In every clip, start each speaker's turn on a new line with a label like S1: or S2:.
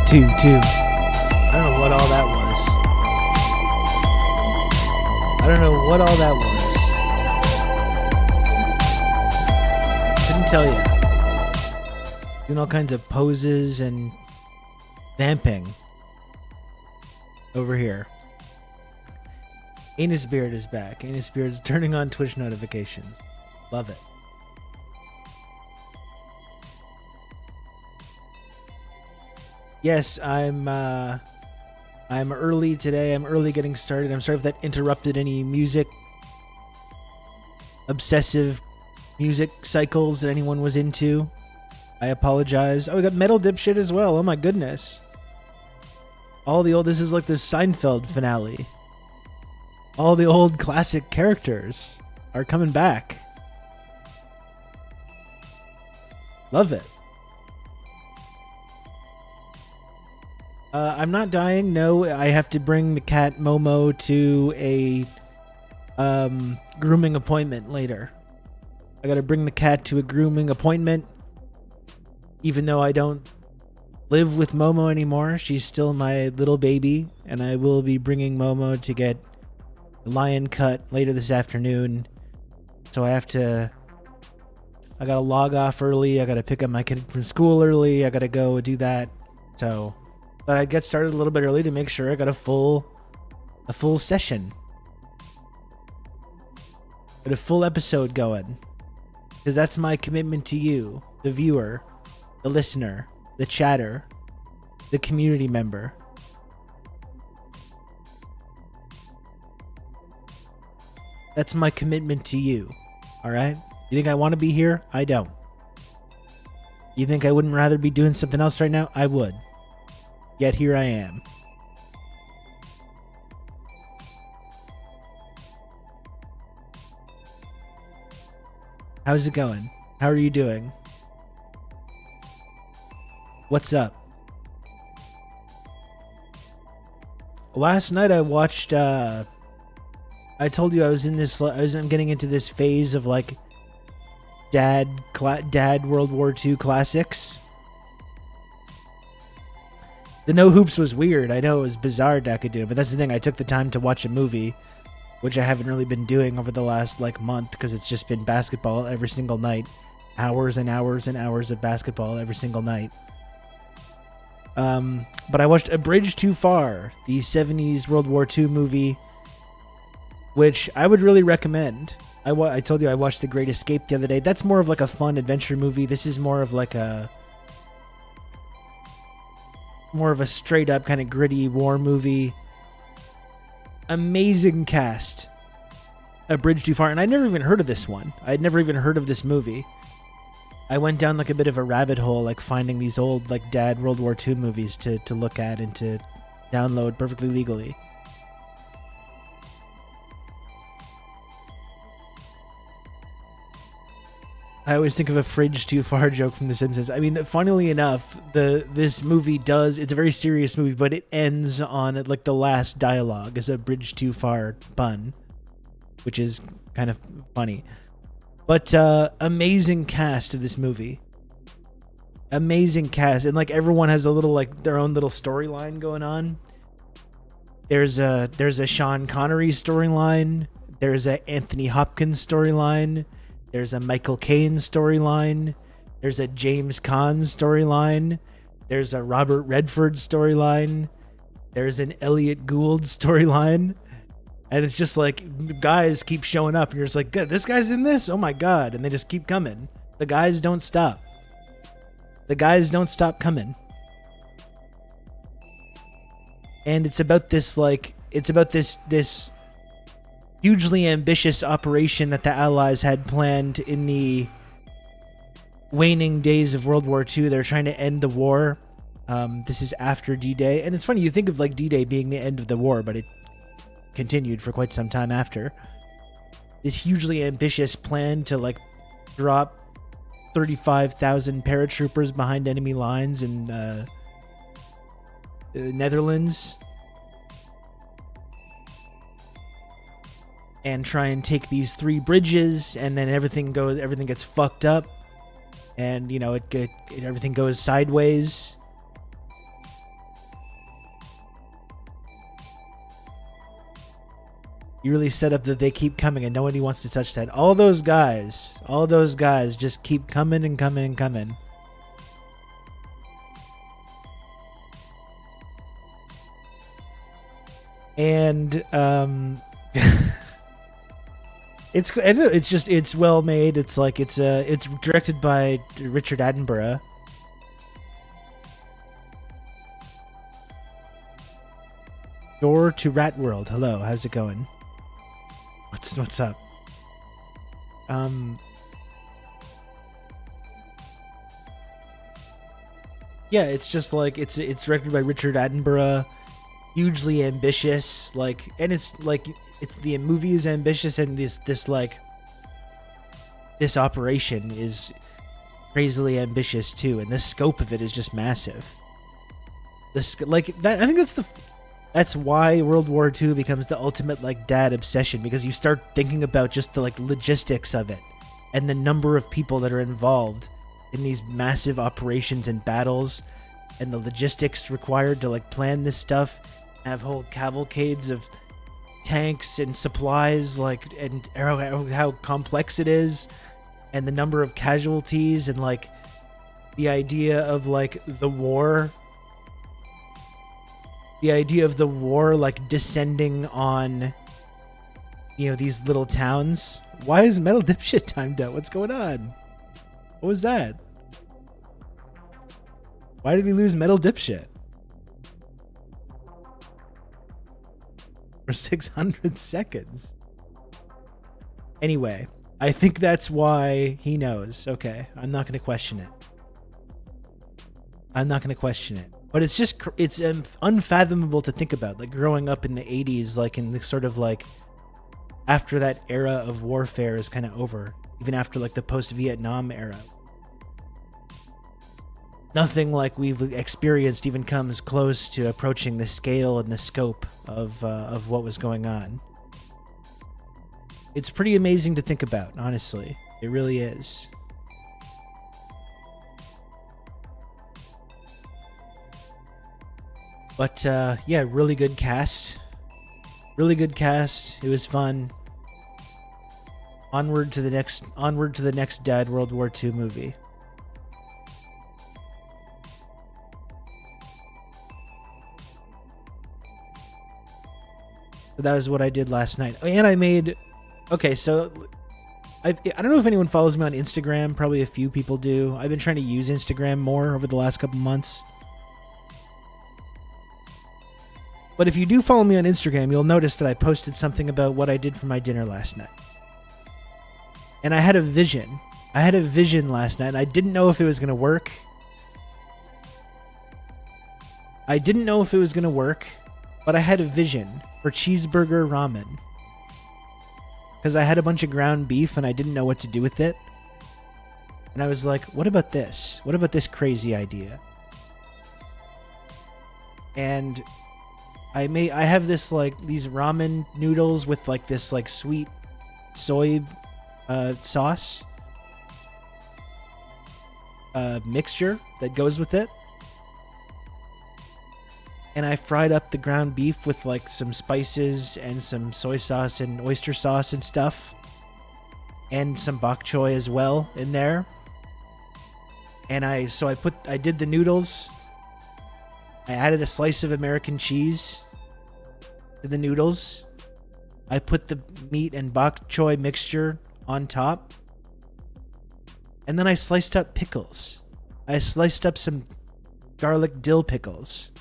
S1: 2, 2. I don't know what all that was. I don't know what all that was. Couldn't tell you. Doing all kinds of poses and vamping over here. Anus Beard is back. Anus Beard is turning on Twitch notifications. Love it. Yes, I'm early today. I'm early getting started. I'm sorry if that interrupted any obsessive music cycles that anyone was into. I apologize. Oh, we got Metal Dipshit as well. Oh my goodness. This is like the Seinfeld finale. All the old classic characters are coming back. Love it. I'm not dying. No, I have to bring the cat Momo to a grooming appointment later. I gotta bring the cat to a grooming appointment. Even though I don't live with Momo anymore, she's still my little baby, and I will be bringing Momo to get the lion cut later this afternoon. So I gotta log off early. I gotta pick up my kid from school early. I gotta go do that. So, but I get started a little bit early to make sure I got a full session. Got a full episode going. Because that's my commitment to you, the viewer, the listener, the chatter, the community member. That's my commitment to you. Alright? You think I want to be here? I don't. You think I wouldn't rather be doing something else right now? I would. Yet here I am. How's it going? How are you doing? What's up? Last night I watched, I told you I'm getting into this phase of like dad World War II classics. The No Hoops was weird. I know it was bizarre that I could do it, but that's the thing. I took the time to watch a movie, which I haven't really been doing over the last like month because it's just been basketball every single night. Hours and hours and hours of basketball every single night. But I watched A Bridge Too Far, the 70s World War II movie, which I would really recommend. I told you I watched The Great Escape the other day. That's more of like a fun adventure movie. This is more of a straight up kind of gritty war movie. Amazing cast. A Bridge Too Far. And I'd never even heard of this one. I'd never even heard of this movie. I went down like a bit of a rabbit hole, like finding these old like dad World War II movies to look at and to download perfectly legally. I always think of a Fridge Too Far joke from The Simpsons. I mean, funnily enough, this movie it's a very serious movie, but it ends on like the last dialogue is a Bridge Too Far pun, which is kind of funny. But amazing cast of this movie. Amazing cast, and like everyone has a little like their own little storyline going on. There's a Sean Connery storyline. There's a Anthony Hopkins storyline. There's a Michael Caine storyline. There's a James Caan storyline. There's a Robert Redford storyline. There's an Elliot Gould storyline. And it's just like guys keep showing up and you're just like, good, this guy's in this? Oh my God. And they just keep coming. The guys don't stop. The guys don't stop coming. And it's about this this hugely ambitious operation that the Allies had planned in the waning days of World War II. They're trying to end the war. This is after D-Day. And it's funny, you think of like D-Day being the end of the war, but it continued for quite some time after. This hugely ambitious plan to like drop 35,000 paratroopers behind enemy lines in the Netherlands and try and take these 3 bridges, and then everything gets fucked up, and you know everything goes sideways. You really set up that they keep coming and nobody wants to touch that. All those guys just keep coming and coming and coming. And it's well made. It's like it's directed by Richard Attenborough. Door to Rat World. Hello, how's it going? What's up? Yeah, it's just like it's directed by Richard Attenborough. Hugely ambitious, and it's the movie is ambitious, and this operation is crazily ambitious too, and the scope of it is just massive. I think that's why World War II becomes the ultimate dad obsession, because you start thinking about just the logistics of it and the number of people that are involved in these massive operations and battles, and the logistics required to plan this stuff, have whole cavalcades of tanks and supplies, and how complex it is, and the number of casualties, and the idea of the war descending on these little towns. Why is Metal Dipshit timed out? What's going on? What was that? Why did we lose Metal Dipshit? For 600 seconds. Anyway, I think that's why he knows. Okay, I'm not going to question it. But it's unfathomable to think about, growing up in the 80s, in the sort of after that era of warfare is kind of over, even after the post-Vietnam era. Nothing like we've experienced even comes close to approaching the scale and the scope of what was going on. It's pretty amazing to think about, honestly. It really is. But yeah, really good cast. It was fun. Onward to the next dad World War II movie. So that was what I did last night. And I made... Okay, so... I don't know if anyone follows me on Instagram. Probably a few people do. I've been trying to use Instagram more over the last couple months. But if you do follow me on Instagram, you'll notice that I posted something about what I did for my dinner last night. And I had a vision. Last night, and I didn't know if it was going to work. But I had a vision for cheeseburger ramen. Because I had a bunch of ground beef and I didn't know what to do with it. And I was like, what about this? What about this crazy idea? And I have this these ramen noodles with this sweet soy sauce mixture that goes with it. And I fried up the ground beef with some spices and some soy sauce and oyster sauce and stuff. And some bok choy as well in there. And I did the noodles. I added a slice of American cheese to the noodles. I put the meat and bok choy mixture on top. And then I sliced up pickles. I sliced up some garlic dill pickles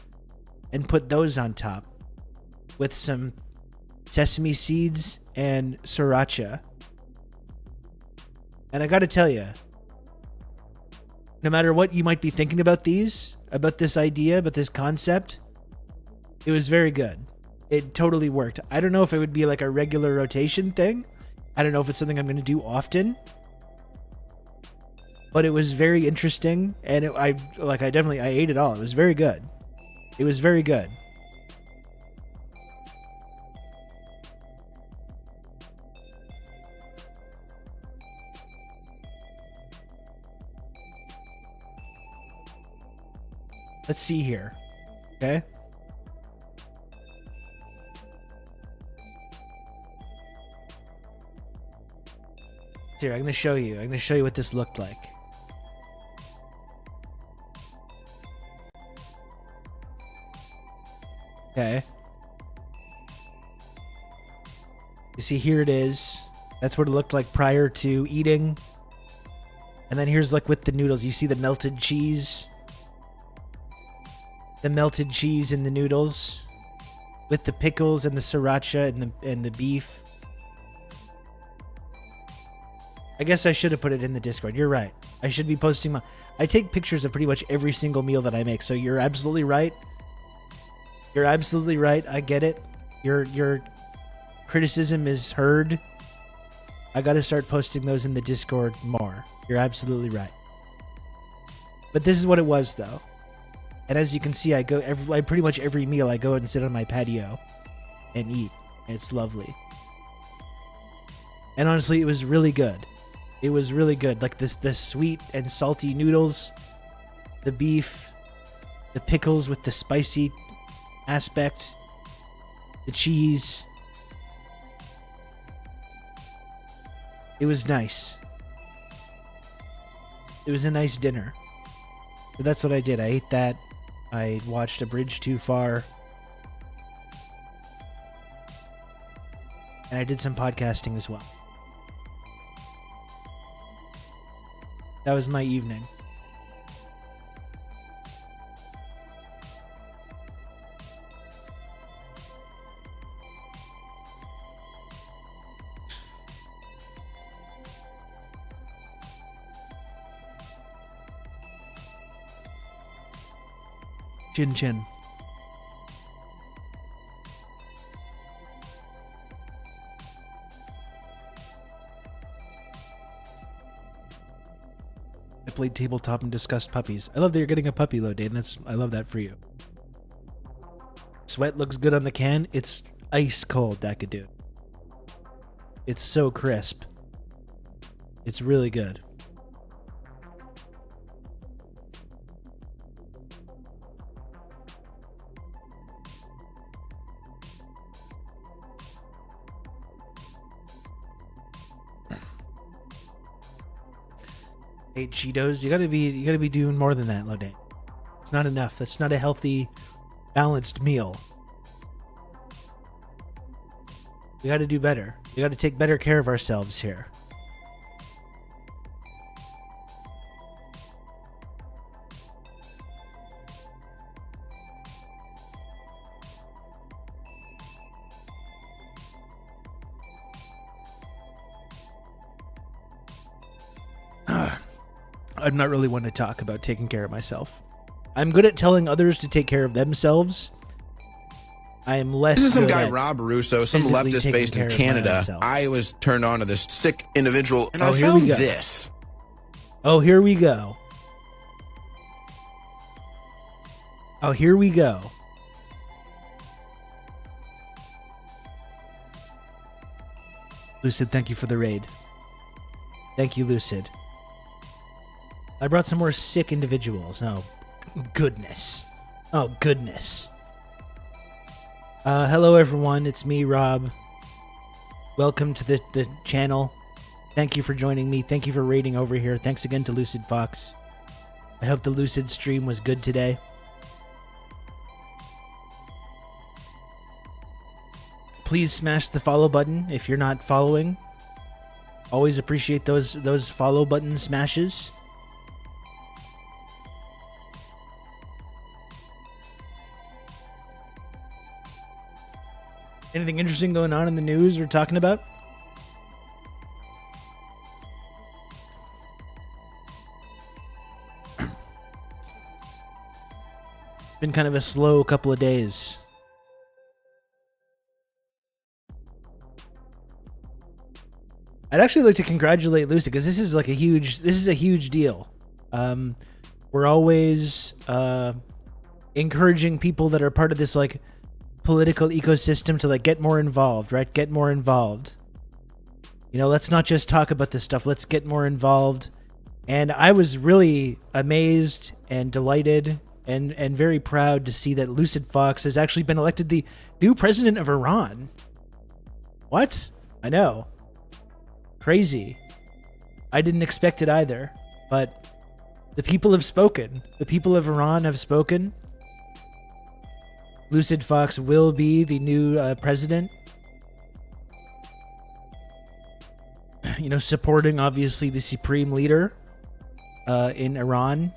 S1: and put those on top with some sesame seeds and sriracha. And I gotta tell you, no matter what you might be thinking about this idea, about this concept, it was very good. It totally worked. I don't know if it would be a regular rotation thing. I don't know if it's something I'm going to do often. But it was very interesting, and I ate it all. It was very good. Let's see here. Okay. Here, I'm gonna show you. I'm gonna show you what this looked like. Okay. You see, here it is. That's what it looked like prior to eating. And then here's like with the noodles. You see the melted cheese? The melted cheese in the noodles. With the pickles and the sriracha and the beef. I guess I should have put it in the Discord. You're right. I should be posting my... I take pictures of pretty much every single meal that I make, so you're absolutely right. You're absolutely right. I get it. Your criticism is heard. I got to start posting those in the Discord more. You're absolutely right. But this is what it was, though. And as you can see, I go pretty much every meal. I go and sit on my patio and eat. It's lovely. And honestly, it was really good. It was really good. Like the sweet and salty noodles, the beef, the pickles with the spicy aspect, the cheese. It was nice. It was a nice dinner. So that's what I did. I ate that. I watched A Bridge Too Far. And I did some podcasting as well. That was my evening. Chin chin. I played tabletop and discussed puppies. I love that you're getting a puppy, Lodane. I love that for you. Sweat looks good on the can. It's ice cold, Dude. It's so crisp. It's really good. Hey, Cheetos, you gotta be doing more than that, Lodane. It's not enough. That's not a healthy, balanced meal. We gotta do better. We gotta take better care of ourselves here. I'm not really one to talk about taking care of myself. I'm good at telling others to take care of themselves. I am less.
S2: This is some
S1: good
S2: guy,
S1: at
S2: Rob Russo, some
S1: physically
S2: leftist
S1: taking
S2: based
S1: care
S2: in
S1: of
S2: Canada.
S1: myself.
S2: I was turned on to this sick individual, and
S1: Oh,
S2: I
S1: here we
S2: found
S1: go.
S2: this.
S1: Oh, here we go. Oh, here we go. Lucid, thank you for the raid. Thank you, Lucid. I brought some more sick individuals. Oh, goodness. Oh, goodness. Hello, everyone. It's me, Rob. Welcome to the channel. Thank you for joining me. Thank you for raiding over here. Thanks again to Lucid Fox. I hope the Lucid stream was good today. Please smash the follow button if you're not following. Always appreciate those follow button smashes. Anything interesting going on in the news we're talking about? Been kind of a slow couple of days. I'd actually like to congratulate Lucy because this is a huge deal. We're always encouraging people that are part of this like political ecosystem to like get more involved, right? Get more involved. You know, let's not just talk about this stuff. Let's get more involved. And I was really amazed and delighted and very proud to see that Lucid Fox has actually been elected the new president of Iran. What? I know. Crazy. I didn't expect it either, but the people have spoken. The people of Iran have spoken. Lucid Fox will be the new president. You know, supporting obviously the supreme leader in Iran.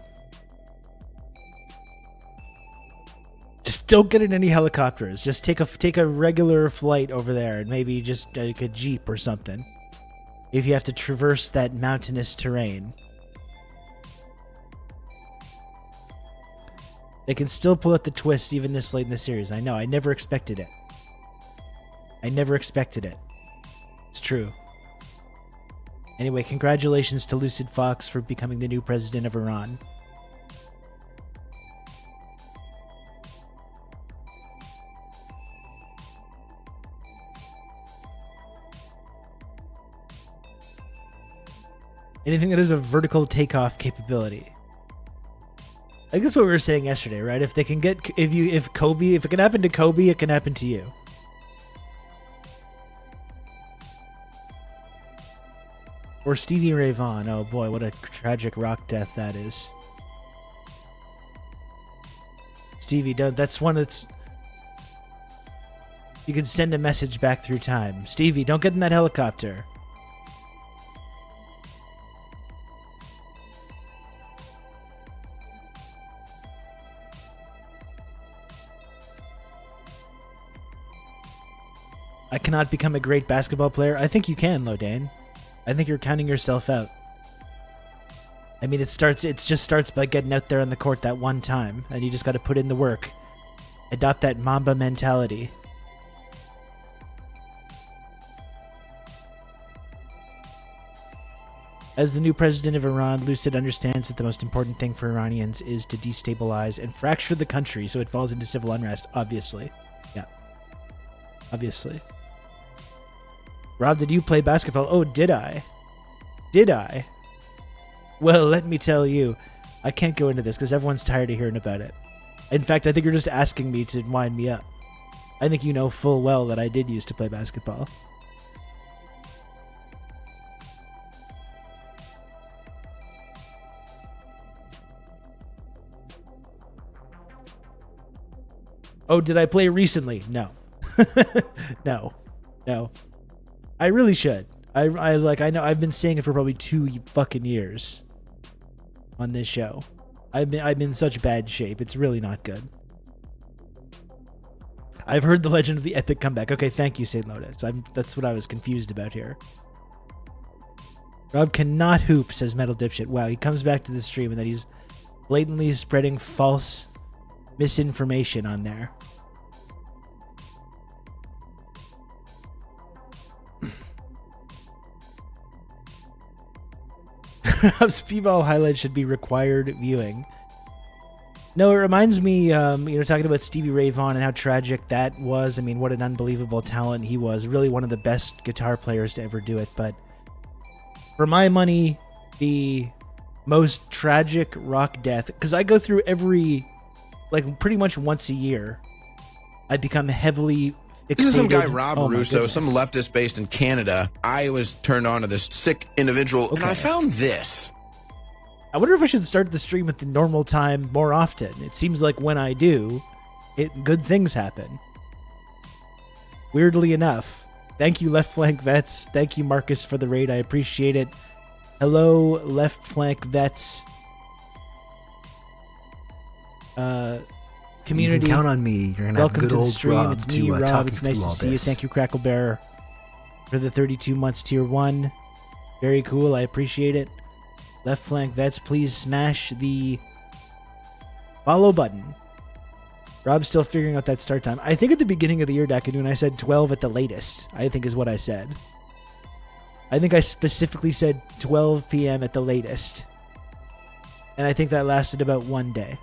S1: Just don't get in any helicopters. Just take a regular flight over there, and maybe just like a jeep or something. If you have to traverse that mountainous terrain, they can still pull out the twist even this late in the series. I know. I never expected it. I never expected it. It's true. Anyway, congratulations to Lucid Fox for becoming the new president of Iran. Anything that has a vertical takeoff capability. I think that's what we were saying yesterday, right? If they can get, if it can happen to Kobe, it can happen to you. Or Stevie Ray Vaughan. Oh boy, what a tragic rock death that is. Stevie, don't. That's one that's. You can send a message back through time. Stevie, don't get in that helicopter. I cannot become a great basketball player. I think you can, Lodane. I think you're counting yourself out. I mean, it just starts by getting out there on the court that one time, and you just got to put in the work. Adopt that Mamba mentality. As the new president of Iran, Lucid understands that the most important thing for Iranians is to destabilize and fracture the country so it falls into civil unrest, obviously. Yeah. Obviously. Rob, did you play basketball? Oh, did I? Did I? Well, let me tell you, I can't go into this because everyone's tired of hearing about it. In fact, I think you're just asking me to wind me up. I think you know full well that I did used to play basketball. Oh, did I play recently? No. No. I really should. I know I've been saying it for probably 2 fucking years on this show. I'm in such bad shape. It's really not good. I've heard the legend of the epic comeback. Okay, thank you, St. Lotus. That's what I was confused about here. Rob cannot hoop, says Metal Dipshit. Wow, he comes back to the stream and then he's blatantly spreading false misinformation on there. Speedball highlights should be required viewing. No, it reminds me, talking about Stevie Ray Vaughan and how tragic that was. I mean, what an unbelievable talent he was. Really one of the best guitar players to ever do it. But for my money, the most tragic rock death, because I go through pretty much once a year, I become heavily fixated.
S2: This is some guy, Rob Russo,
S1: goodness.
S2: some leftist based in Canada. I was turned on to this sick individual, and I found this.
S1: I wonder if I should start the stream at the normal time more often. It seems like when I do, good things happen. Weirdly enough. Thank you, Left Flank Vets. Thank you, Marcus, for the raid. I appreciate it. Hello, Left Flank Vets. Community.
S3: You can count on me. You're gonna
S1: Welcome
S3: have good
S1: to the
S3: old
S1: stream.
S3: Rob
S1: It's
S3: to
S1: me, Rob.
S3: talk
S1: It's
S3: you
S1: nice
S3: through
S1: to
S3: all
S1: see you.
S3: this.
S1: Thank you, Crackle Bear, for the 32 months tier 1. Very cool. I appreciate it. Left Flank Vets, please smash the follow button. Rob's still figuring out that start time. I think at the beginning of the year, Dakadoon, I said 12 at the latest, I think is what I said. I think I specifically said 12 p.m. at the latest. And I think that lasted about 1 day.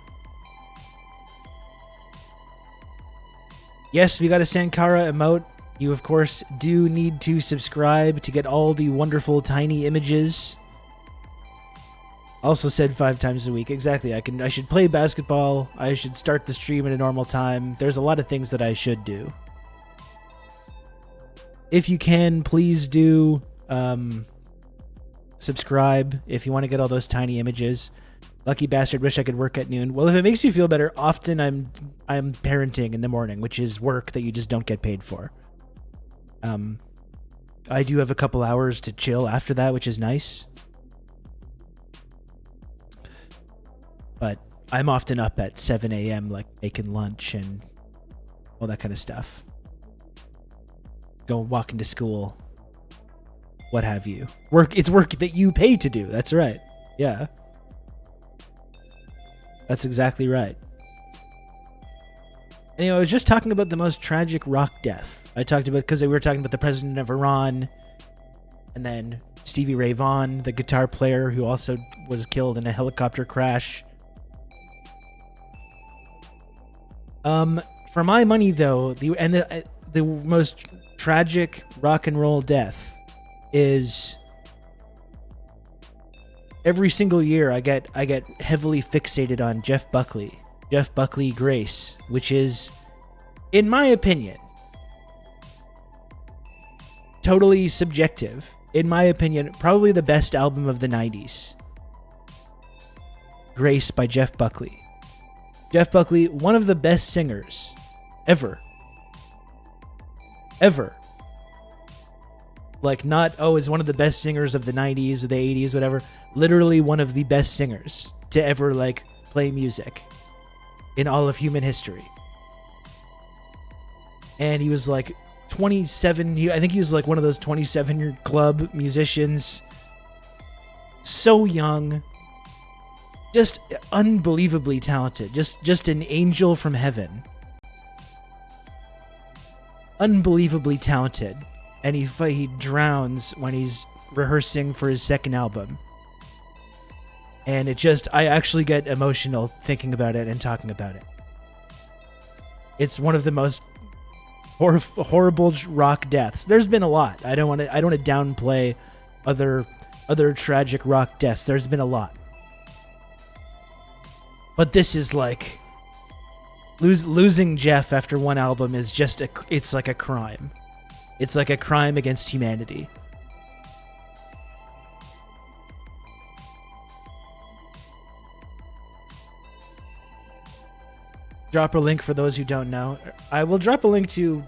S1: Yes, we got a Sankara emote. You, of course, do need to subscribe to get all the wonderful tiny images. Also said 5 times a week. Exactly. I should play basketball. I should start the stream at a normal time. There's a lot of things that I should do. If you can, please do subscribe if you want to get all those tiny images. Lucky bastard, wish I could work at noon. Well, if it makes you feel better, often I'm parenting in the morning, which is work that you just don't get paid for. I do have a couple hours to chill after that, which is nice. But I'm often up at 7 a.m. like making lunch and all that kind of stuff. Go walking to school. What have you. It's work that you pay to do. That's right. Yeah. That's exactly right. Anyway, I was just talking about the most tragic rock death. I talked about, because we were talking about the president of Iran, and then Stevie Ray Vaughan, the guitar player who also was killed in a helicopter crash. For my money, though, the most tragic rock and roll death is every single year I get heavily fixated on Jeff Buckley Grace, which is, in my opinion, totally subjective. In my opinion, probably the best album of the 90s. Grace by Jeff Buckley. Jeff Buckley, one of the best singers ever. Ever. Like, not, is one of the best singers of the 90s or the 80s, whatever. Literally one of the best singers to ever, like, play music in all of human history. And he was, like, 27. I think he was, like, one of those 27-year club musicians. So young. Just unbelievably talented. Just an angel from heaven. Unbelievably talented. And he drowns when he's rehearsing for his second album. And I actually get emotional thinking about it and talking about it. It's one of the most horrible rock deaths. There's been a lot. I don't want to downplay other tragic rock deaths. There's been a lot. But this is like losing Jeff after one album is just it's like a crime. It's like a crime against humanity. Drop a link for those who don't know. I will drop a link to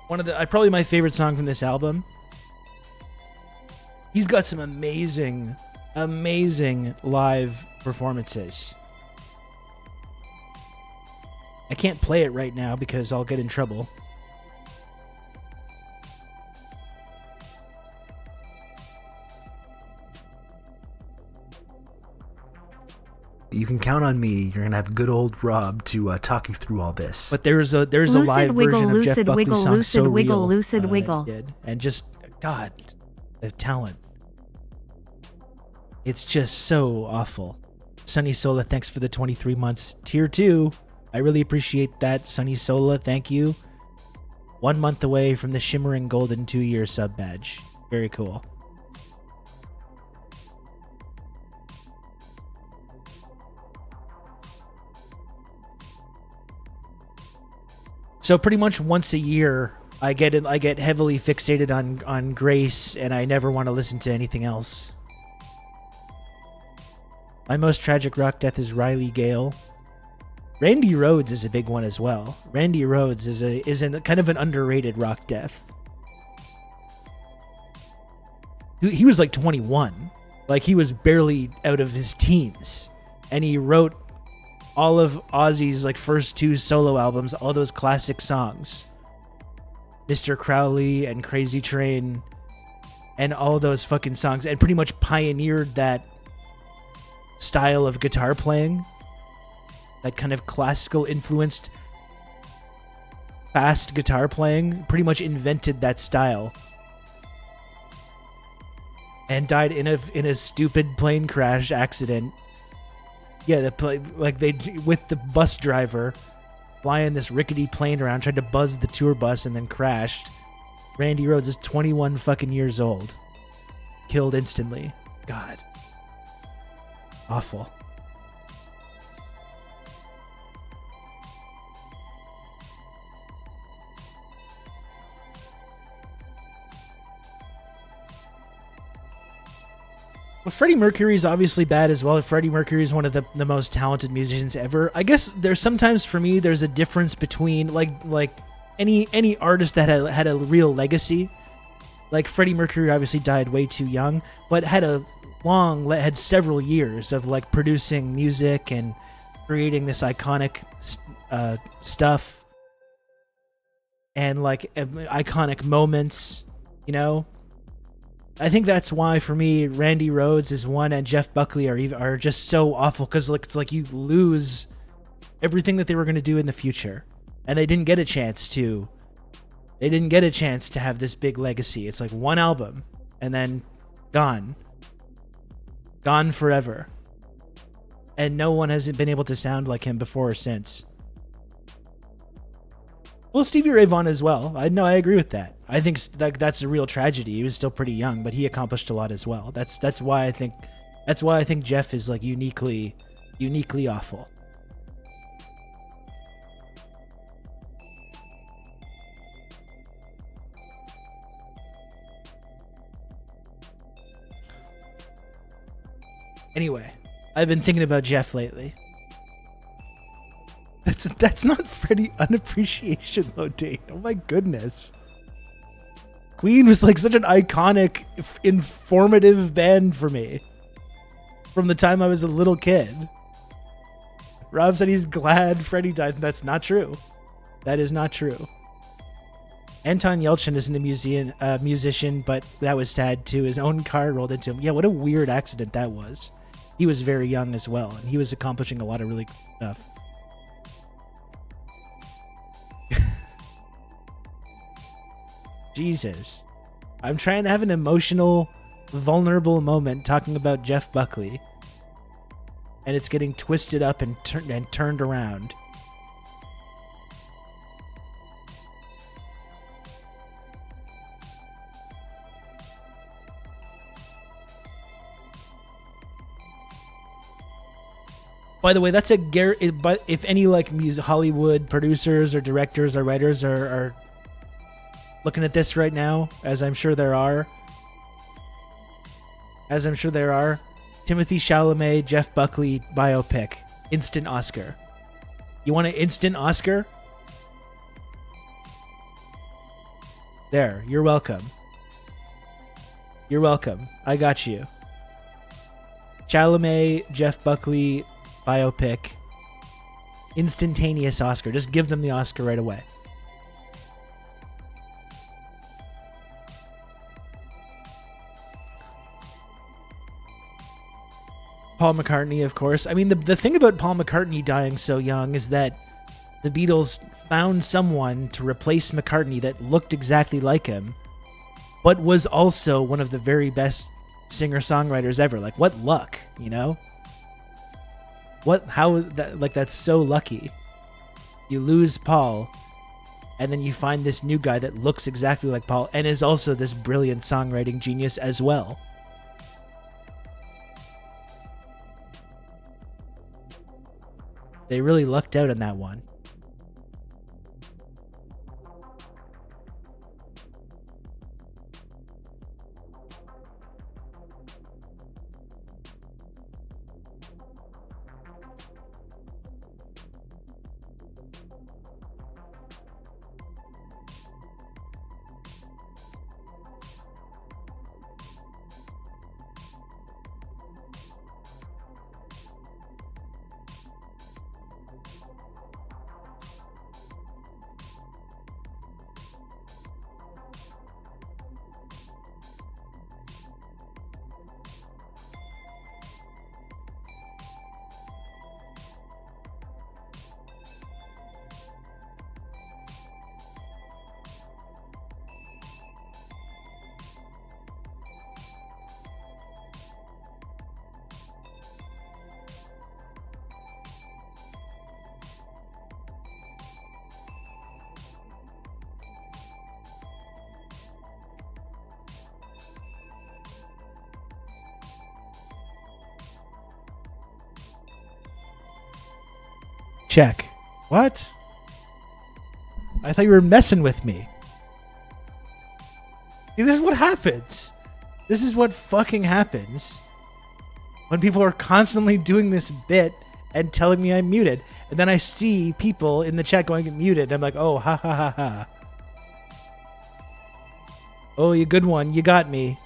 S1: one of probably my favorite song from this album. He's got some amazing live performances. I can't play it right now because I'll get in trouble.
S3: You can count on me. You're gonna have good old Rob to talk you through all this.
S1: But there's a live version of Jeff Buckley's song "So Real"
S4: Lucid Wiggle.
S1: That he did. And just God, the talent. It's just so awful. Sunny Sola, thanks for the 23 months. Tier 2, I really appreciate that. Sunny Sola, thank you. 1 month away from the shimmering golden 2-year sub badge. Very cool. So pretty much once a year, I get heavily fixated on Grace, and I never want to listen to anything else. My most tragic rock death is Riley Gale. Randy Rhoads is a big one as well. Randy Rhoads is kind of an underrated rock death. He was like 21. Like, he was barely out of his teens. And he wrote all of Ozzy's like first 2 solo albums, all those classic songs. Mr. Crowley and Crazy Train and all those fucking songs, and pretty much pioneered that style of guitar playing, that kind of classical influenced fast guitar playing, pretty much invented that style, and died in a stupid plane crash accident. Yeah, with the bus driver flying this rickety plane around, tried to buzz the tour bus and then crashed. Randy Rhoads is 21 fucking years old. Killed instantly. God. Awful. But Freddie Mercury is obviously bad as well. Freddie Mercury is one of the most talented musicians ever. I guess there's sometimes for me there's a difference between like any artist that had a real legacy. Like Freddie Mercury obviously died way too young, but had several years of like producing music and creating this iconic stuff and like iconic moments, you know. I think that's why for me Randy Rhoads is one and Jeff Buckley are just so awful, because it's like you lose everything that they were going to do in the future, and they didn't get a chance to have this big legacy. It's like one album and then gone forever, and no one has been able to sound like him before or since. Well, Stevie Ray Vaughan as well. I agree with that. I think that's a real tragedy. He was still pretty young, but he accomplished a lot as well. That's why I think Jeff is like uniquely awful. Anyway, I've been thinking about Jeff lately. That's not Freddie Unappreciation though, Dane. Oh my goodness. Queen was like such an iconic, informative band for me from the time I was a little kid. Rob said he's glad Freddie died. That's not true. That is not true. Anton Yelchin isn't a musician, but that was sad too. His own car rolled into him. Yeah, what a weird accident that was. He was very young as well, and he was accomplishing a lot of really good stuff. Jesus. I'm trying to have an emotional, vulnerable moment talking about Jeff Buckley, and it's getting twisted up and turned around. By the way, that's but if any like Hollywood producers or directors or writers are looking at this right now, as I'm sure there are, Timothy Chalamet, Jeff Buckley biopic, instant Oscar. You want an instant Oscar? There, you're welcome. You're welcome. I got you. Chalamet, Jeff Buckley biopic, instantaneous Oscar. Just give them the Oscar right away. Paul McCartney, of course. I mean, the thing about Paul McCartney dying so young is that the Beatles found someone to replace McCartney that looked exactly like him, but was also one of the very best singer-songwriters ever. Like, what luck, you know? That's so lucky. You lose Paul, and then you find this new guy that looks exactly like Paul, and is also this brilliant songwriting genius as well. They really lucked out on that one. Check. What? I thought you were messing with me. See, this is what happens. This is what fucking happens when people are constantly doing this bit and telling me I'm muted. And then I see people in the chat going muted. I'm like, oh, ha ha ha ha. Oh, you good one. You got me.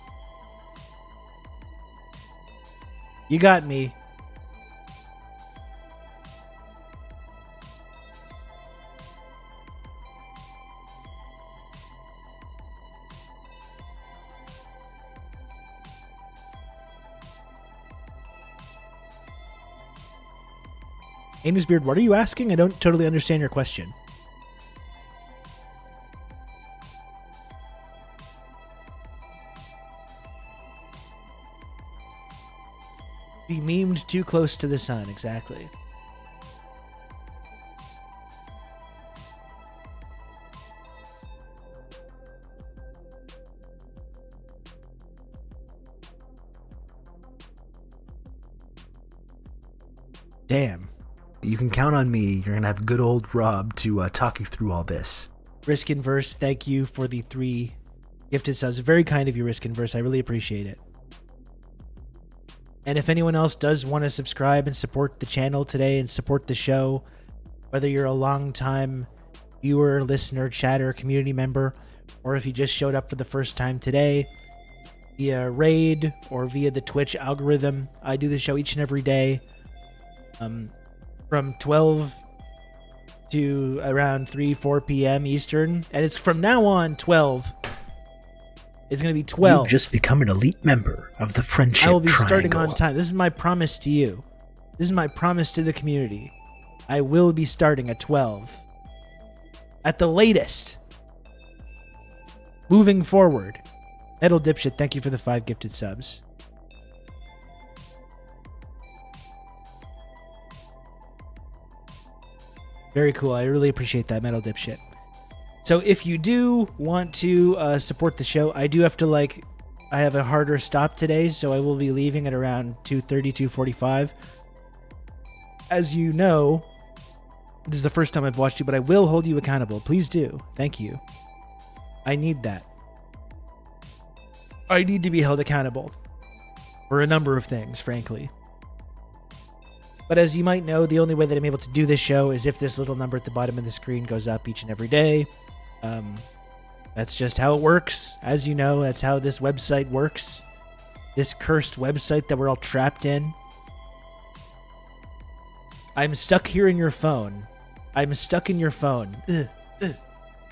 S1: You got me. Amosbeard, what are you asking? I don't totally understand your question. Be memed too close to the sun, exactly. Damn.
S3: You can count on me. You're going to have good old Rob to talk you through all this.
S1: Risk Inverse, thank you for the 3 gifted subs. Very kind of you, Risk Inverse. I really appreciate it. And if anyone else does want to subscribe and support the channel today and support the show, whether you're a long-time viewer, listener, chatter, community member, or if you just showed up for the first time today, via Raid or via the Twitch algorithm, I do the show each and every day. From 12 to around 4 p.m. Eastern. And it's from now on 12. It's going to be 12.
S3: You've just become an elite member of the Friendship
S1: I will be
S3: Triangle.
S1: starting on time. This is my promise to you. This is my promise to the community. I will be starting at 12. At the latest. Moving forward. Metal Dipshit, thank you for the 5 gifted subs. Very cool. I really appreciate that, Metal Dipshit. So if you do want to support the show, I do have to, I have a harder stop today, so I will be leaving at around 2:30, 2:45. As you know, this is the first time I've watched you, but I will hold you accountable. Please do. Thank you. I need that. I need to be held accountable for a number of things, frankly. But as you might know, the only way that I'm able to do this show is if this little number at the bottom of the screen goes up each and every day. That's just how it works. As you know, that's how this website works. This cursed website that we're all trapped in. I'm stuck here in your phone. I'm stuck in your phone.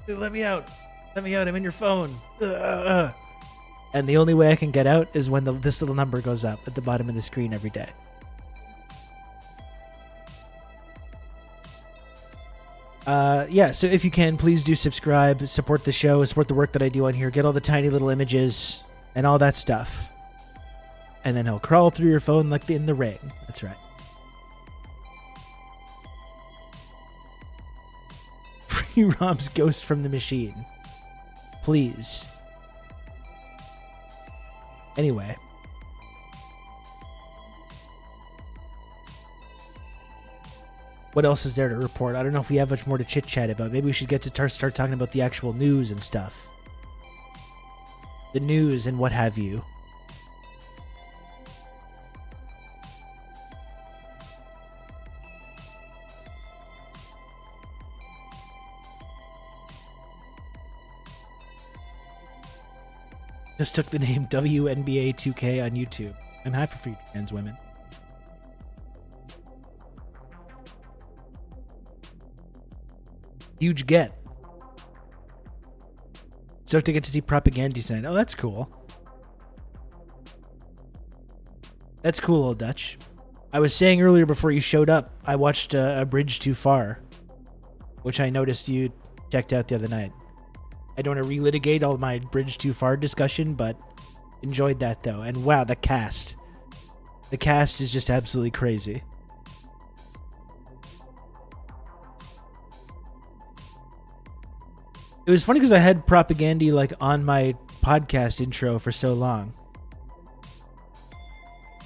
S1: Let me out. Let me out. I'm in your phone. And the only way I can get out is when this little number goes up at the bottom of the screen every day. Yeah, so if you can, please do subscribe, support the show, support the work that I do on here, get all the tiny little images and all that stuff. And then he'll crawl through your phone like in the ring. That's right. Free Rob's Ghost from the Machine. Please. Anyway. What else is there to report? I don't know if we have much more to chit-chat about. Maybe we should get to start talking about the actual news and stuff. The news and what have you. Just took the name WNBA 2K on YouTube. I'm happy for you, trans women. Huge get. Stoked to get to see Propaganda tonight. Oh, that's cool. That's cool, old Dutch. I was saying earlier before you showed up, I watched A Bridge Too Far, which I noticed you checked out the other night. I don't want to relitigate all my Bridge Too Far discussion, but enjoyed that though. And wow, the cast. The cast is just absolutely crazy. It was funny because I had Propaganda on my podcast intro for so long.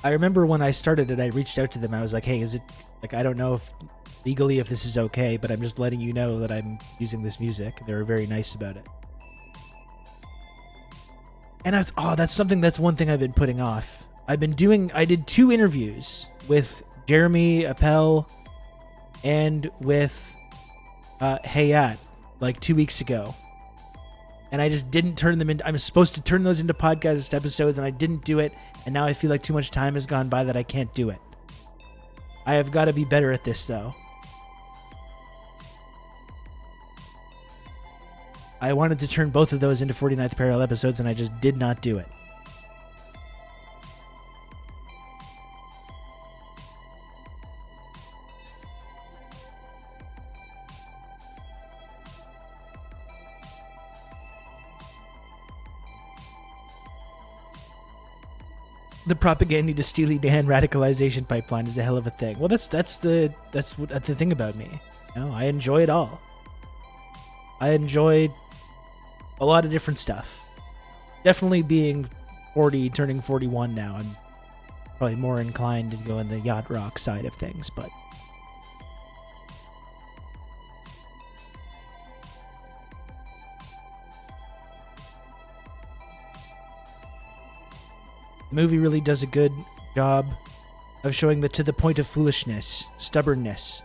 S1: I remember when I started it, I reached out to them. I was like, hey, is it I don't know if legally if this is okay, but I'm just letting you know that I'm using this music. They were very nice about it. And that's one thing I've been putting off I did 2 interviews with Jeremy Appel and with Hayat like 2 weeks ago. And I just didn't turn them into, I'm supposed to turn those into podcast episodes, and I didn't do it. And now I feel like too much time has gone by that I can't do it. I have got to be better at this, though. I wanted to turn both of those into 49th Parallel episodes, and I just did not do it. The propaganda to Steely Dan radicalization pipeline is a hell of a thing. Well, that's the thing about me. You know, I enjoy it all. I enjoy a lot of different stuff. Definitely being 40, turning 41 now, I'm probably more inclined to go in the yacht rock side of things, but the movie really does a good job of showing the to the point of foolishness, stubbornness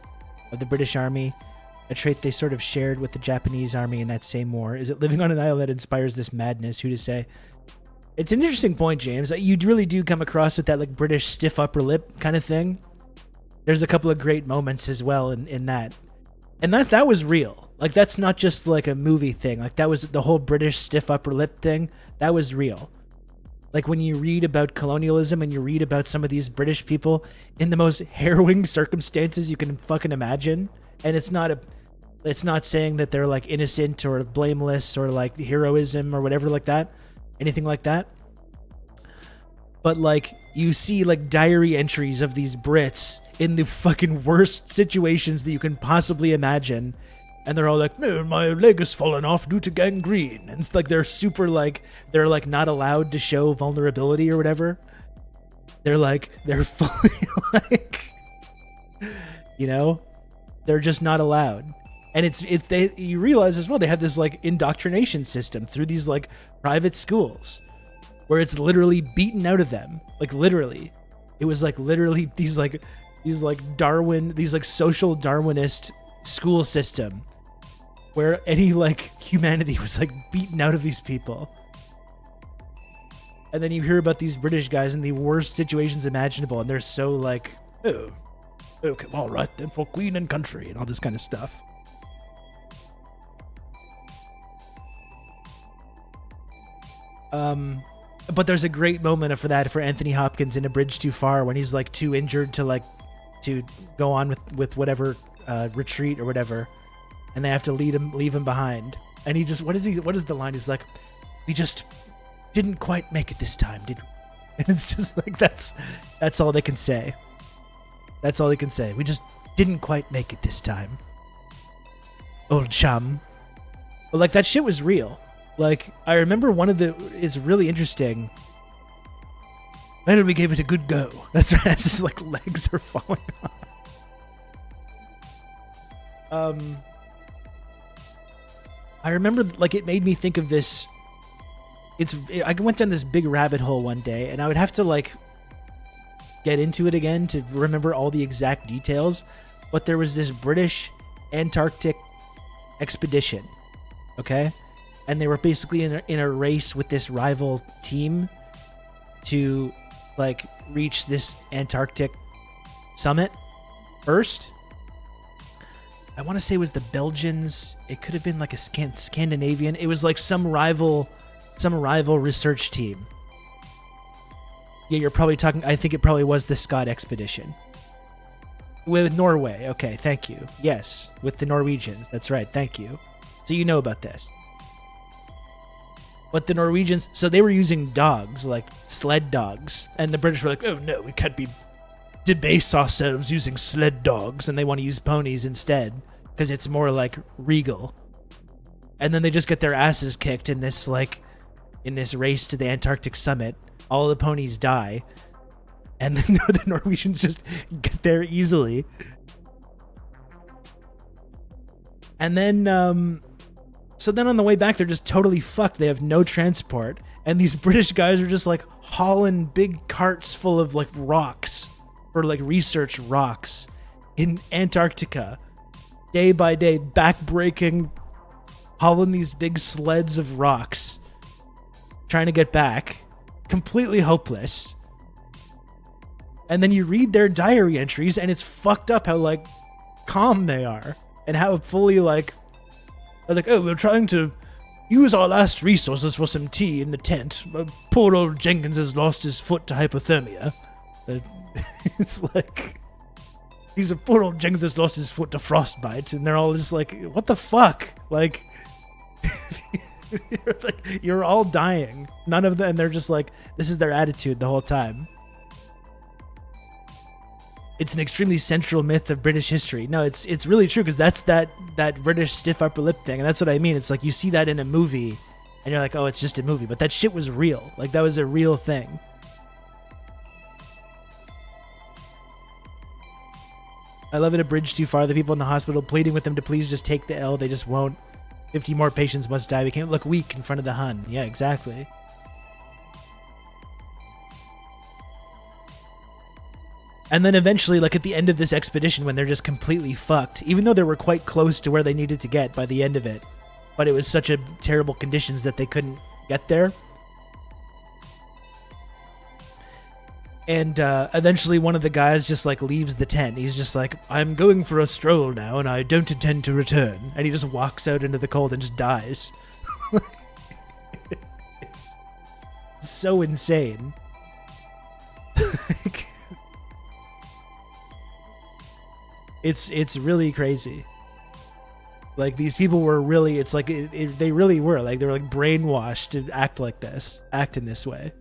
S1: of the British Army, a trait they sort of shared with the Japanese Army in that same war. Is it living on an island that inspires this madness? Who to say? It's an interesting point, James. You really do come across with that like British stiff upper lip kind of thing. There's a couple of great moments as well in that. And that was real. Like, that's not just like a movie thing. Like, that was the whole British stiff upper lip thing. That was real. Like, when you read about colonialism and you read about some of these British people in the most harrowing circumstances you can fucking imagine, and it's not saying that they're like innocent or blameless or like heroism or whatever like that, anything like that. But like, you see like diary entries of these Brits in the fucking worst situations that you can possibly imagine. And they're all like, my leg has fallen off due to gangrene. And it's like they're super like, they're like not allowed to show vulnerability or whatever. They're fully like, you know, they're just not allowed. And you realize as well, they have this like indoctrination system through these like private schools where it's literally beaten out of them. Like literally, it was like literally these like social Darwinist school system where any like humanity was like beaten out of these people. And then you hear about these British guys in the worst situations imaginable, and they're so like, oh, okay, all right then, for Queen and country and all this kind of stuff. But there's a great moment for that for Anthony Hopkins in A Bridge Too Far when he's like too injured to go on with whatever retreat or whatever, and they have to leave him behind. And he just what is the line? He's like, we just didn't quite make it this time, did we? And it's just like that's all they can say. That's all they can say. We just didn't quite make it this time, old chum. But like, that shit was real. Like, I remember is really interesting. Well, we gave it a good go. That's right. It's just like legs are falling off. I remember, like, it made me think of this. I went down this big rabbit hole one day, and I would have to like get into it again to remember all the exact details. But there was this British Antarctic expedition, okay, and they were basically in a race with this rival team to like reach this Antarctic summit first. I want to say it was the Belgians. It could have been like a Scandinavian. It was like some rival research team. Yeah, you're probably talking. I think it probably was the Scott expedition with Norway. Okay, thank you. Yes, with the Norwegians. That's right. Thank you. So you know about this. But the Norwegians, so they were using dogs, like sled dogs, and the British were like, "Oh no, we can't debase ourselves using sled dogs," and they want to use ponies instead because it's more like regal. And then they just get their asses kicked in this race to the Antarctic summit. All the ponies die, and then the Norwegians just get there easily. And then, so then on the way back, they're just totally fucked. They have no transport, and these British guys are just like hauling big carts full of like rocks for like research rocks in Antarctica, day by day, back-breaking, hauling these big sleds of rocks, trying to get back, completely hopeless. And then you read their diary entries, and it's fucked up how like calm they are, and how fully like they're like, oh, we're trying to use our last resources for some tea in the tent. Poor old Jenkins has lost his foot to hypothermia. It's like, he's a poor old Jenkins has lost his foot to frostbite, and they're all just like, what the fuck? Like, you're all dying. None of them, and they're just like, this is their attitude the whole time. It's an extremely central myth of British history. No, it's really true, because that's that British stiff upper lip thing, and that's what I mean. It's like you see that in a movie, and you're like, oh, it's just a movie, but that shit was real. Like, that was a real thing. I love it. A bridge too far. The people in the hospital pleading with them to please just take the L. They just won't. 50 more patients must die. We can't look weak in front of the Hun. Yeah, exactly. And then eventually, like at the end of this expedition, when they're just completely fucked, even though they were quite close to where they needed to get by the end of it, but it was such a terrible conditions that they couldn't get there. And eventually one of the guys just like leaves the tent. He's just like, I'm going for a stroll now, and I don't intend to return. And he just walks out into the cold and just dies. It's so insane. It's really crazy. Like, these people were really, it's like, they really were, like, they were like brainwashed to act like this, act in this way.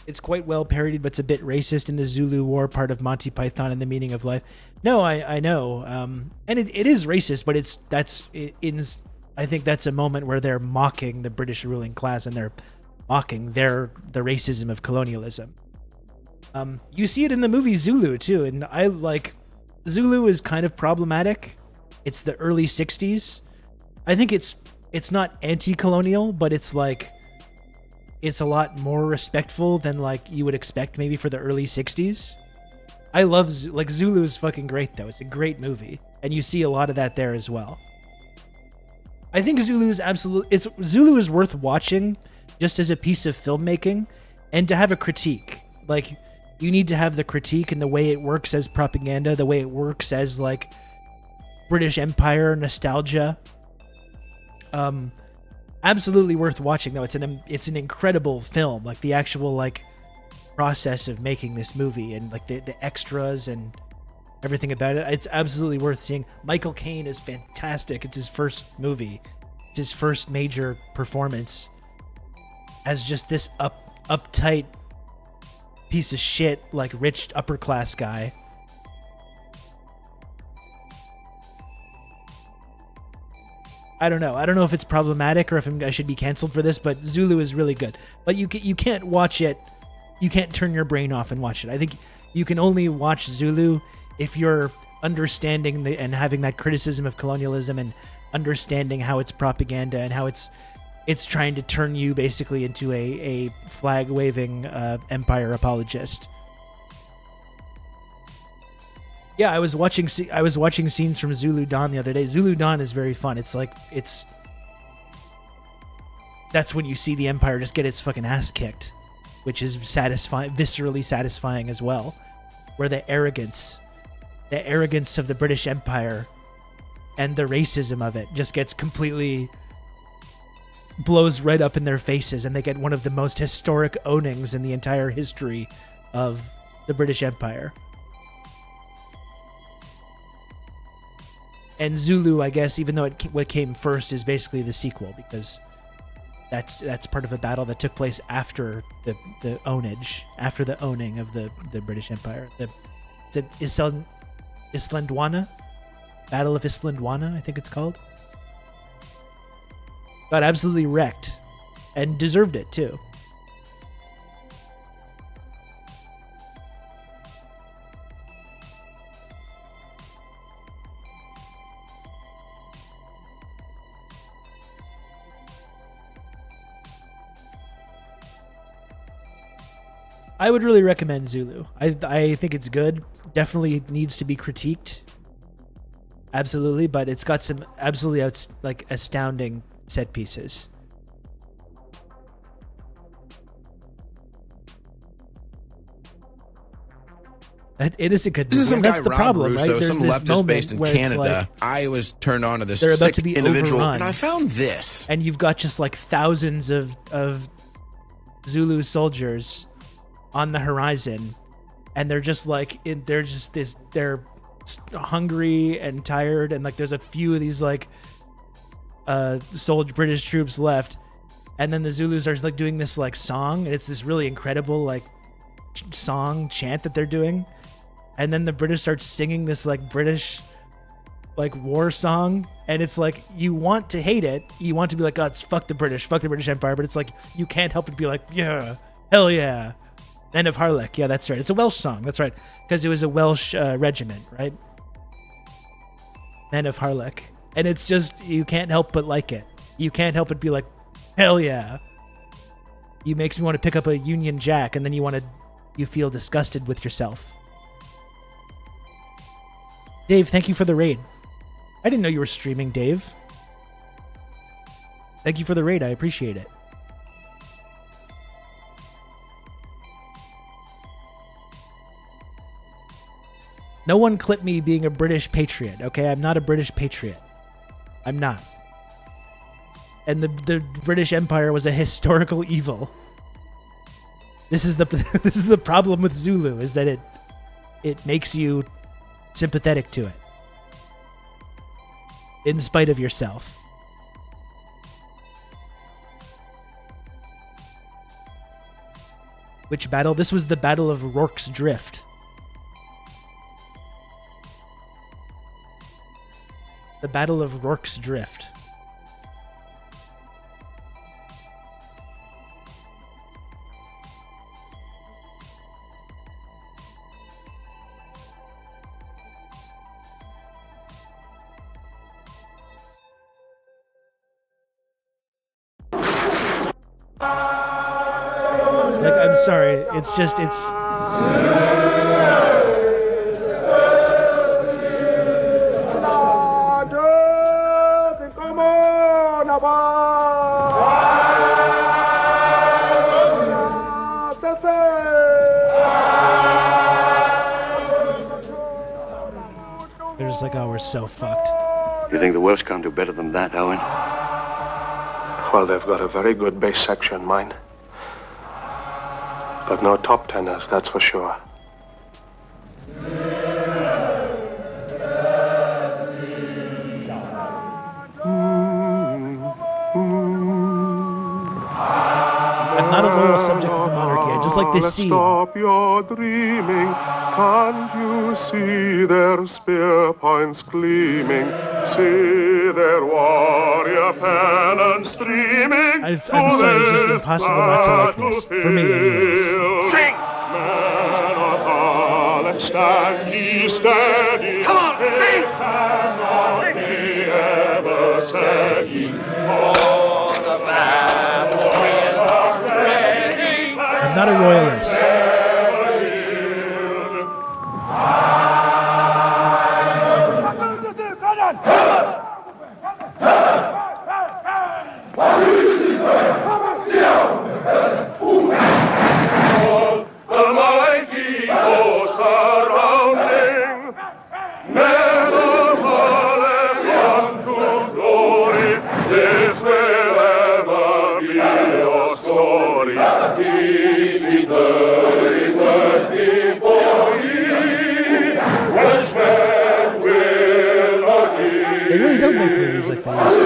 S1: It's quite well parodied, but it's a bit racist in the Zulu War part of Monty Python and the Meaning of Life. No, I know. And it is racist, but I think that's a moment where they're mocking the British ruling class, and they're mocking the racism of colonialism. You see it in the movie Zulu too, and I like, Zulu is kind of problematic. It's the early 60s. I think it's not anti-colonial, but it's like, it's a lot more respectful than like you would expect maybe for the early 60s. I love Zulu is fucking great though. It's a great movie, and you see a lot of that there as well. I think Zulu is worth watching just as a piece of filmmaking, and to have a critique. Like, you need to have the critique and the way it works as propaganda, the way it works as like British Empire nostalgia. Absolutely worth watching though. It's an incredible film. Like, the actual like process of making this movie, and like the extras and everything about it. It's absolutely worth seeing. Michael Caine is fantastic. It's his first movie. It's his first major performance as just this uptight piece of shit, like rich upper class guy. I don't know if it's problematic or if I should be canceled for this, but Zulu is really good. But you can't watch it. You can't turn your brain off and watch it. I think you can only watch Zulu if you're understanding and having that criticism of colonialism, and understanding how it's propaganda and how it's trying to turn you basically into a flag-waving empire apologist. Yeah, I was watching scenes from Zulu Dawn the other day. Zulu Dawn is very fun. It's like, that's when you see the Empire just get its fucking ass kicked, which is viscerally satisfying as well. Where the arrogance of the British Empire and the racism of it just gets completely blows right up in their faces, and they get one of the most historic ownings in the entire history of the British Empire. And Zulu, I guess, even though what came first, is basically the sequel, because that's part of a battle that took place after the owning of the British Empire. Islandwana? Battle of Islandwana, I think it's called. Got absolutely wrecked, and deserved it too. I would really recommend Zulu. I think it's good. Definitely needs to be critiqued. Absolutely, but it's got some absolutely astounding set pieces. It is a good movie.
S2: This is some
S1: and that's
S2: guy,
S1: the
S2: Rob
S1: problem,
S2: Russo,
S1: right? There's
S2: some
S1: this
S2: leftist
S1: moment
S2: based in
S1: where it's
S2: Canada. I was turned on to this
S1: they're about
S2: sick
S1: to be
S2: individual,
S1: overrun.
S2: and I found this.
S1: And you've got just like thousands of Zulu soldiers on the horizon, and they're just like they're hungry and tired, and like there's a few of these like British troops left, and then the Zulus are like doing this like song, and it's this really incredible like chant that they're doing, and then the British start singing this like British like war song, and it's like you want to hate it, you want to be like, oh, it's fuck the British Empire, but it's like you can't help but be like, yeah, hell yeah, Men of Harlech, yeah, that's right, it's a Welsh song, that's right, because it was a Welsh regiment, right? Men of Harlech, and it's just you can't help but like it, you can't help but be like, hell yeah. You makes me want to pick up a Union Jack, and then you feel disgusted with yourself. Dave, thank you for the raid. I didn't know you were streaming, Dave. Thank you for the raid. I appreciate it. No one clip me being a British patriot, okay? I'm not a British patriot. I'm not. And the British Empire was a historical evil. This is the problem with Zulu, is that it makes you sympathetic to it. In spite of yourself. Which battle? This was the Battle of Rorke's Drift. The Battle of Rorke's Drift. Like, I'm sorry, it's just, it's... They're just like, oh, we're so fucked.
S4: You think the Welsh can't do better than that, Owen?
S5: Well, they've got a very good base section, mine. But no top tenors, that's for sure.
S1: I'm not a loyal subject of the monarchy. I just like this scene.
S5: Stop your dreaming. Can't you see their spear points gleaming? See their warrior pennons streaming.
S1: I'm sorry, it's just impossible not to like this. For me, anyways.
S5: Sing! Men of Harlech, stand ye steady. Come on, sing! Cannot be ever said ye. For the battle we are ready.
S1: I'm not a royalist.
S5: The mighty host surrounding, men of Harlech unto glory, this will ever be your story. He the words before ye, Welshmen will not hear.
S1: They really don't make movies like they used to.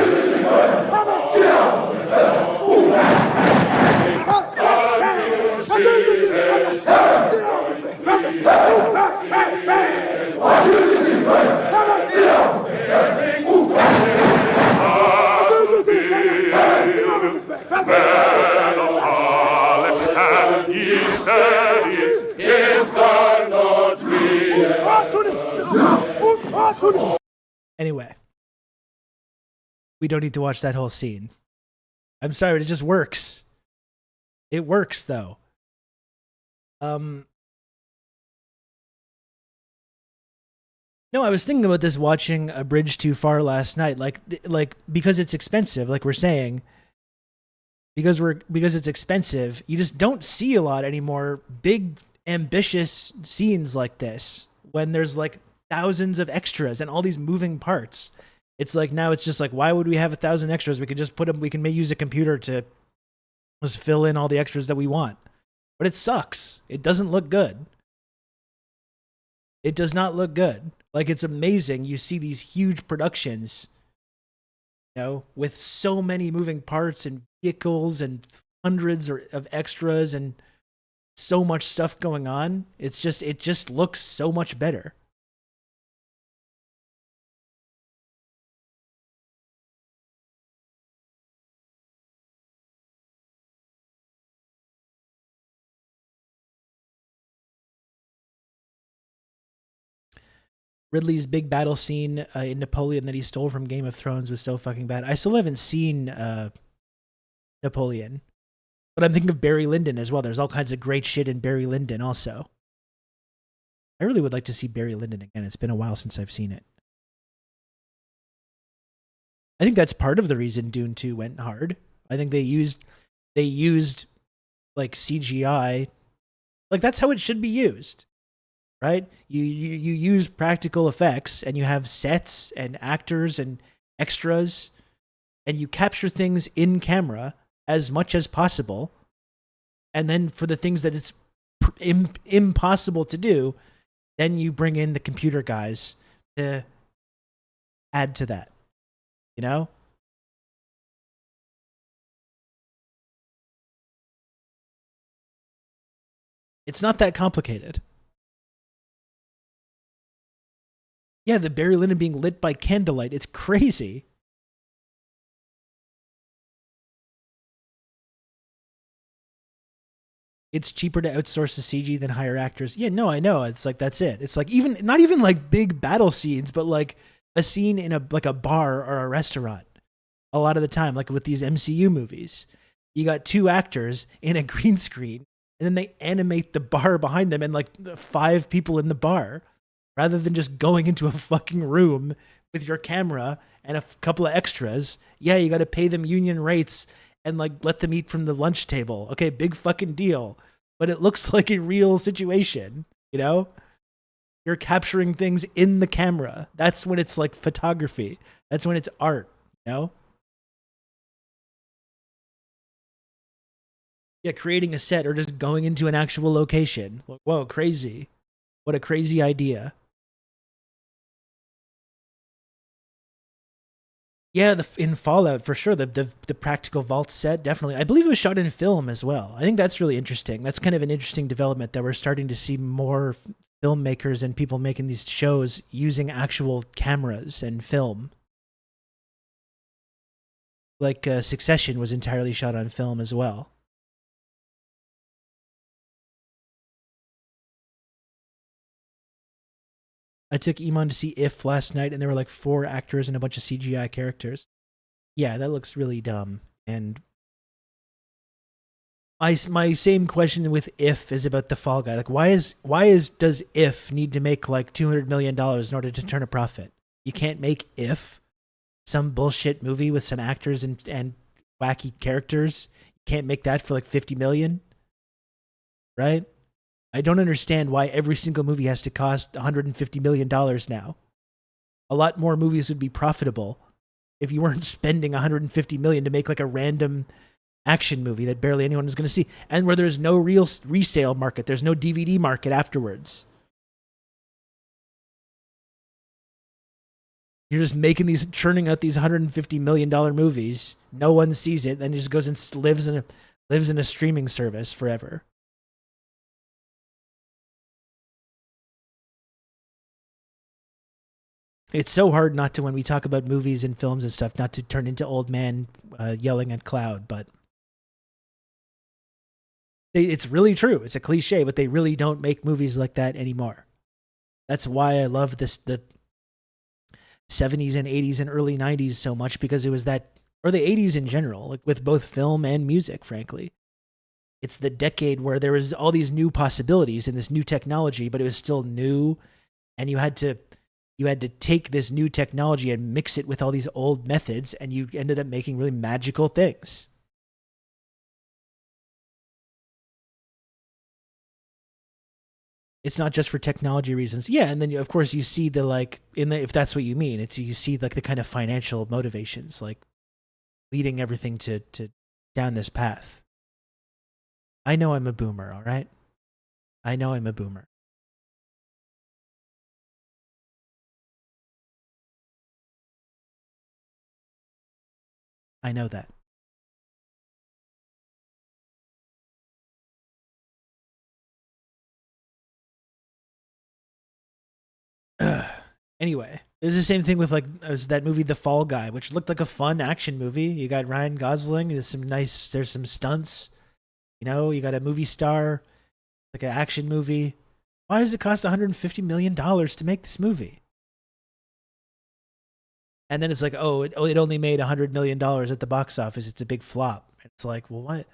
S5: Men of Harlech, stand ye steady, it cannot be.
S1: Anyway. We don't need to watch that whole scene. I'm sorry, but it just works. It works, though. No, I was thinking about this watching A Bridge Too Far last night. Like because it's expensive, like we're saying, because it's expensive, you just don't see a lot anymore. Big ambitious scenes like this when there's like thousands of extras and all these moving parts. It's like now it's just like, why would we have 1,000 extras? We could just put them. We can use a computer to just fill in all the extras that we want. But it sucks. It doesn't look good. It does not look good. Like, it's amazing. You see these huge productions, you know, with so many moving parts and vehicles and hundreds of extras and so much stuff going on. It just looks so much better. Ridley's big battle scene in Napoleon that he stole from Game of Thrones was so fucking bad. I still haven't seen Napoleon, but I'm thinking of Barry Lyndon as well. There's all kinds of great shit in Barry Lyndon also. I really would like to see Barry Lyndon again. It's been a while since I've seen it. I think that's part of the reason Dune 2 went hard. I think they used like CGI. Like, that's how it should be used. Right? You use practical effects and you have sets and actors and extras and you capture things in camera as much as possible. And then for the things that it's impossible to do, then you bring in the computer guys to add to that. You know? It's not that complicated. Yeah, the Barry Lyndon being lit by candlelight. It's crazy. It's cheaper to outsource the CG than hire actors. Yeah, no, I know. It's like, that's it. It's like not even like big battle scenes, but like a scene in a bar or a restaurant. A lot of the time, like with these MCU movies, you got two actors in a green screen and then they animate the bar behind them and like 5 people in the bar. Rather than just going into a fucking room with your camera and a couple of extras, yeah, you got to pay them union rates and like let them eat from the lunch table. Okay, big fucking deal. But it looks like a real situation, you know? You're capturing things in the camera. That's when it's like photography. That's when it's art, you know? Yeah, creating a set or just going into an actual location. Whoa, crazy. What a crazy idea. Yeah, in Fallout for sure. The practical vault set, definitely. I believe it was shot in film as well. I think that's really interesting. That's kind of an interesting development that we're starting to see more filmmakers and people making these shows using actual cameras and film. Like Succession was entirely shot on film as well. I took Iman to see If last night, and there were like 4 actors and a bunch of CGI characters. Yeah, that looks really dumb. And my same question with If is about the Fall Guy. Like, does If need to make like $200 million in order to turn a profit? You can't make If, some bullshit movie with some actors and wacky characters. You can't make that for like 50 million, right? I don't understand why every single movie has to cost $150 million now. A lot more movies would be profitable if you weren't spending $150 million to make like a random action movie that barely anyone is going to see, and where there's no real resale market. There's no DVD market afterwards. You're just churning out these $150 million movies. No one sees it. Then it just goes and lives in a streaming service forever. It's so hard not to, when we talk about movies and films and stuff, not to turn into old man yelling at cloud, but it's really true. It's a cliche, but they really don't make movies like that anymore. That's why I love the 70s and 80s and early 90s so much, because it was that, or the 80s in general, like with both film and music, frankly. It's the decade where there was all these new possibilities and this new technology, but it was still new, and you had to take this new technology and mix it with all these old methods, and you ended up making really magical things. It's not just for technology reasons. Yeah, and then of course you see the like in the if that's what you mean, it's you see like the kind of financial motivations like leading everything to down this path. I know I'm a boomer, all right? I know I'm a boomer. I know that. Anyway, it's the same thing with like that movie The Fall Guy, which looked like a fun action movie. You got Ryan Gosling, there's some stunts. You know, you got a movie star, like an action movie. Why does it cost $150 million to make this movie? And then it's like, oh, it only made $100 million at the box office. It's a big flop. It's like, well, what?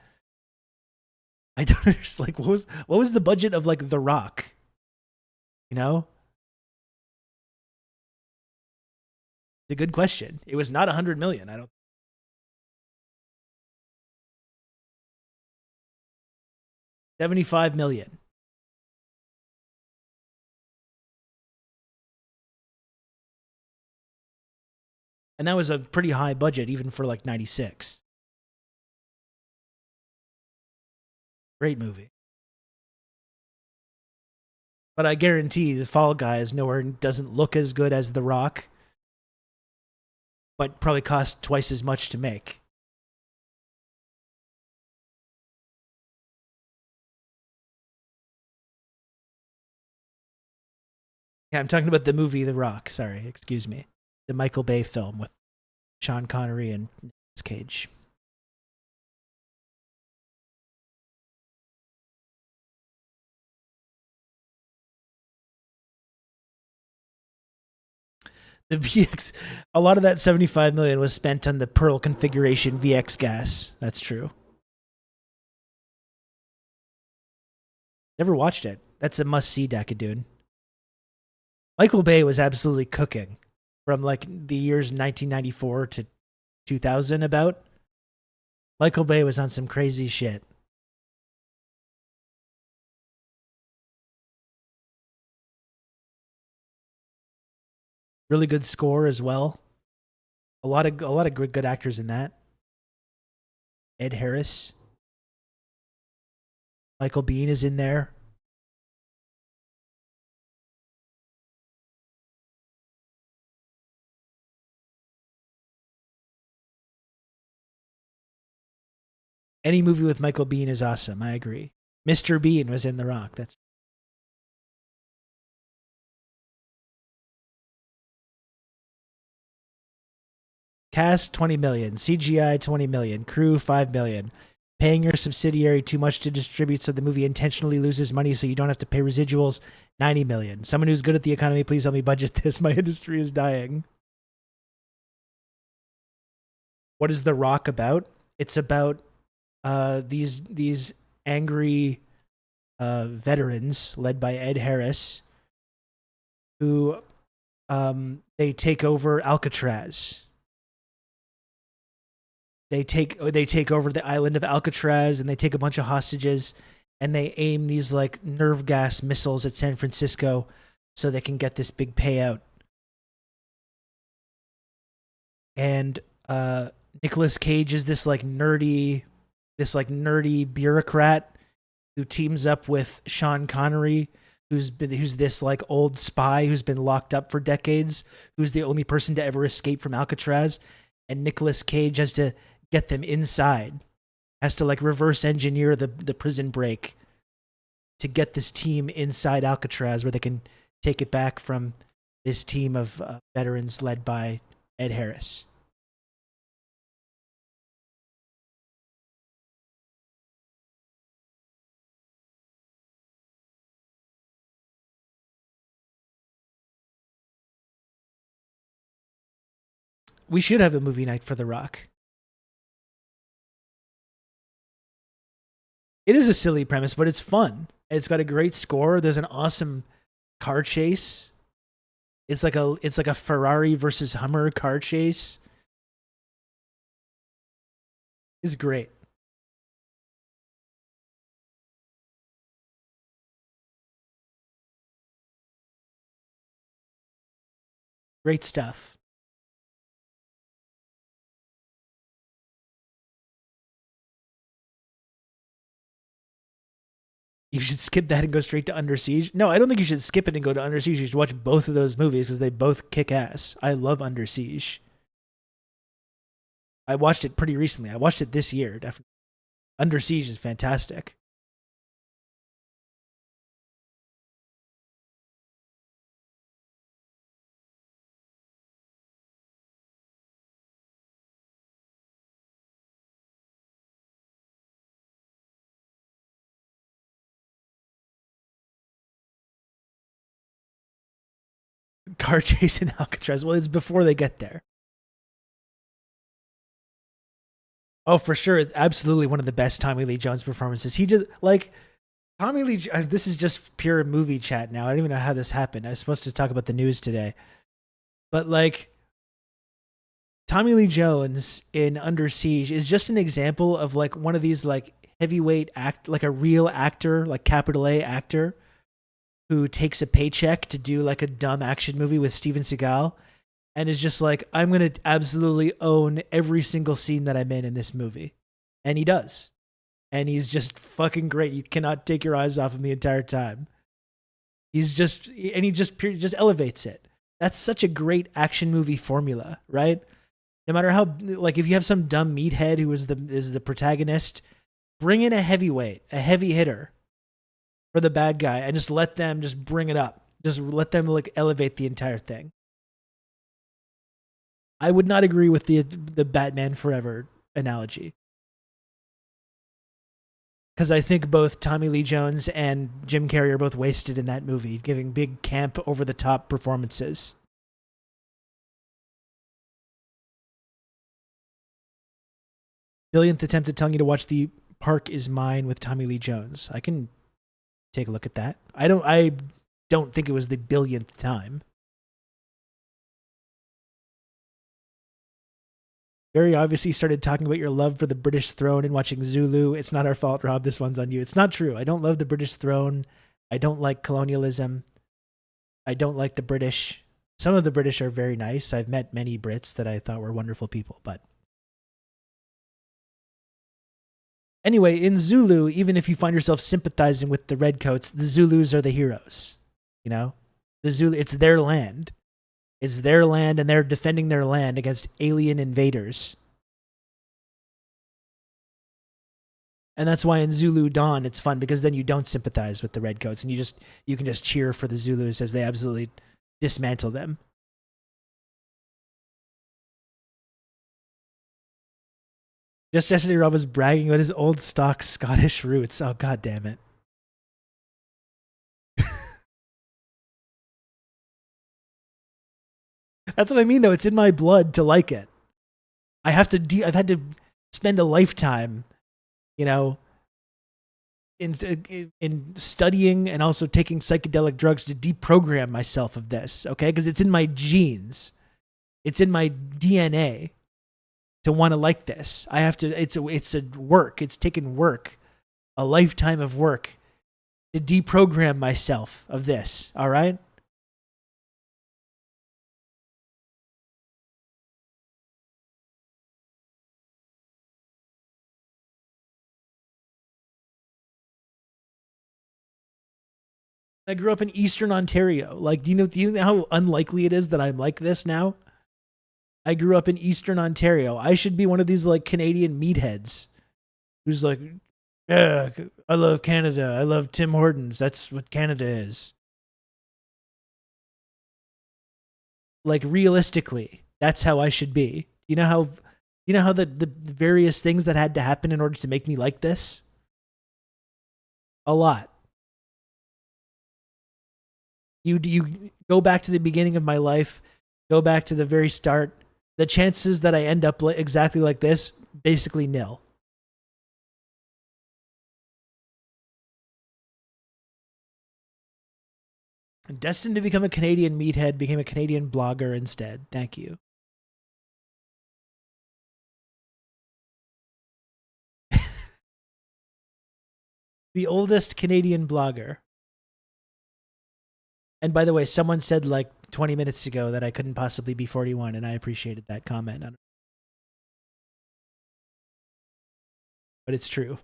S1: I don't understand. Like, what was the budget of like The Rock? You know, it's a good question. It was not 100 million. I don't. 75 million. And that was a pretty high budget, even for like 96. Great movie. But I guarantee The Fall Guy is nowhere, doesn't look as good as The Rock, but probably cost twice as much to make. Yeah, I'm talking about the movie The Rock. Sorry, excuse me. The Michael Bay film with Sean Connery and Nicolas Cage. The VX, a lot of that 75 million was spent on the Pearl configuration VX gas. That's true. Never watched it. That's a must see, Dakadoon. Michael Bay was absolutely cooking from like the years 1994 to 2000 about. Michael Bay was on some crazy shit. Really good score as well. A lot of good actors in that. Ed Harris. Michael Biehn is in there. Any movie with Michael Biehn is awesome. I agree. Mr. Bean was in The Rock. That's cast 20 million, CGI 20 million, crew 5 million. Paying your subsidiary too much to distribute so the movie intentionally loses money so you don't have to pay residuals, 90 million. Someone who's good at the economy, please help me budget this. My industry is dying. What is The Rock about? It's about these angry veterans led by Ed Harris who they take over Alcatraz. They take over the island of Alcatraz and they take a bunch of hostages and they aim these like nerve gas missiles at San Francisco so they can get this big payout. And Nicolas Cage is this nerdy bureaucrat who teams up with Sean Connery, who's this like old spy who's been locked up for decades, who's the only person to ever escape from Alcatraz, and Nicolas Cage has to get them inside, has to like reverse engineer the prison break to get this team inside Alcatraz where they can take it back from this team of veterans led by Ed Harris. We should have a movie night for The Rock. It is a silly premise, but it's fun. It's got a great score. There's an awesome car chase. It's like a Ferrari versus Hummer car chase. It's great. Great stuff. You should skip that and go straight to Under Siege. No, I don't think you should skip it and go to Under Siege. You should watch both of those movies because they both kick ass. I love Under Siege. I watched it pretty recently. I watched it this year, definitely. Under Siege is fantastic. Car chase in Alcatraz. Well, it's before they get there. Oh, for sure. It's absolutely one of the best Tommy Lee Jones performances. He just, like, Tommy Lee, this is just pure movie chat now. I don't even know how this happened. I was supposed to talk about the news today. But, like, Tommy Lee Jones in Under Siege is just an example of, like, one of these, like, heavyweight act, like a real actor, like capital A actor, who takes a paycheck to do, like, a dumb action movie with Steven Seagal and is just like, I'm going to absolutely own every single scene that I'm in this movie. And he does. And he's just fucking great. You cannot take your eyes off him the entire time. He just elevates it. That's such a great action movie formula, right? No matter how, like, if you have some dumb meathead who is the protagonist, bring in a heavyweight, a heavy hitter for the bad guy and just let them just bring it up. Just let them, like, elevate the entire thing. I would not agree with the Batman Forever analogy. Because I think both Tommy Lee Jones and Jim Carrey are both wasted in that movie, giving big camp over-the-top performances. Billionth attempt at telling you to watch The Park Is Mine with Tommy Lee Jones. I can take a look at that. I don't think it was the billionth time. Very obviously started talking about your love for the British throne and watching Zulu. It's not our fault, Rob. This one's on you. It's not true. I don't love the British throne. I don't like colonialism. I don't like the British. Some of the British are very nice. I've met many Brits that I thought were wonderful people, but anyway, in Zulu, even if you find yourself sympathizing with the Redcoats, the Zulus are the heroes. You know? The Zulu, it's their land. It's their land, and they're defending their land against alien invaders. And that's why in Zulu Dawn, it's fun, because then you don't sympathize with the Redcoats, and you can just cheer for the Zulus as they absolutely dismantle them. Just yesterday, Rob was bragging about his old stock Scottish roots. Oh, God damn it. That's what I mean, though. It's in my blood to like it. I've had to spend a lifetime, you know, in studying and also taking psychedelic drugs to deprogram myself of this, okay? Because it's in my genes. It's in my DNA to want to like this. I have to, it's a work. It's taken work, a lifetime of work to deprogram myself of this, all right? I grew up in Eastern Ontario. Like, do you know how unlikely it is that I'm like this now? I grew up in Eastern Ontario. I should be one of these, like, Canadian meatheads who's like, yeah, I love Canada. I love Tim Hortons. That's what Canada is. Like, realistically, that's how I should be. You know how the various things that had to happen in order to make me like this? A lot. You go back to the beginning of my life, go back to the very start. The chances that I end up exactly like this, basically nil. Destined to become a Canadian meathead, became a Canadian blogger instead. Thank you. The oldest Canadian blogger. And by the way, someone said like 20 minutes ago that I couldn't possibly be 41, and I appreciated that comment. But it's true.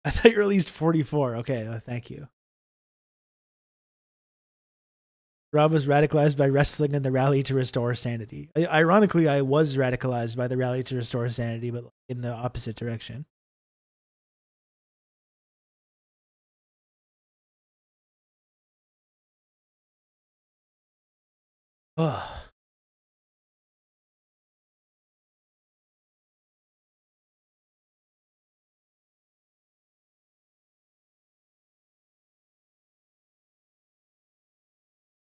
S1: I thought you were at least 44. Okay, thank you. Rob was radicalized by wrestling and the rally to restore sanity. Ironically, I was radicalized by the rally to restore sanity, but in the opposite direction. Oh.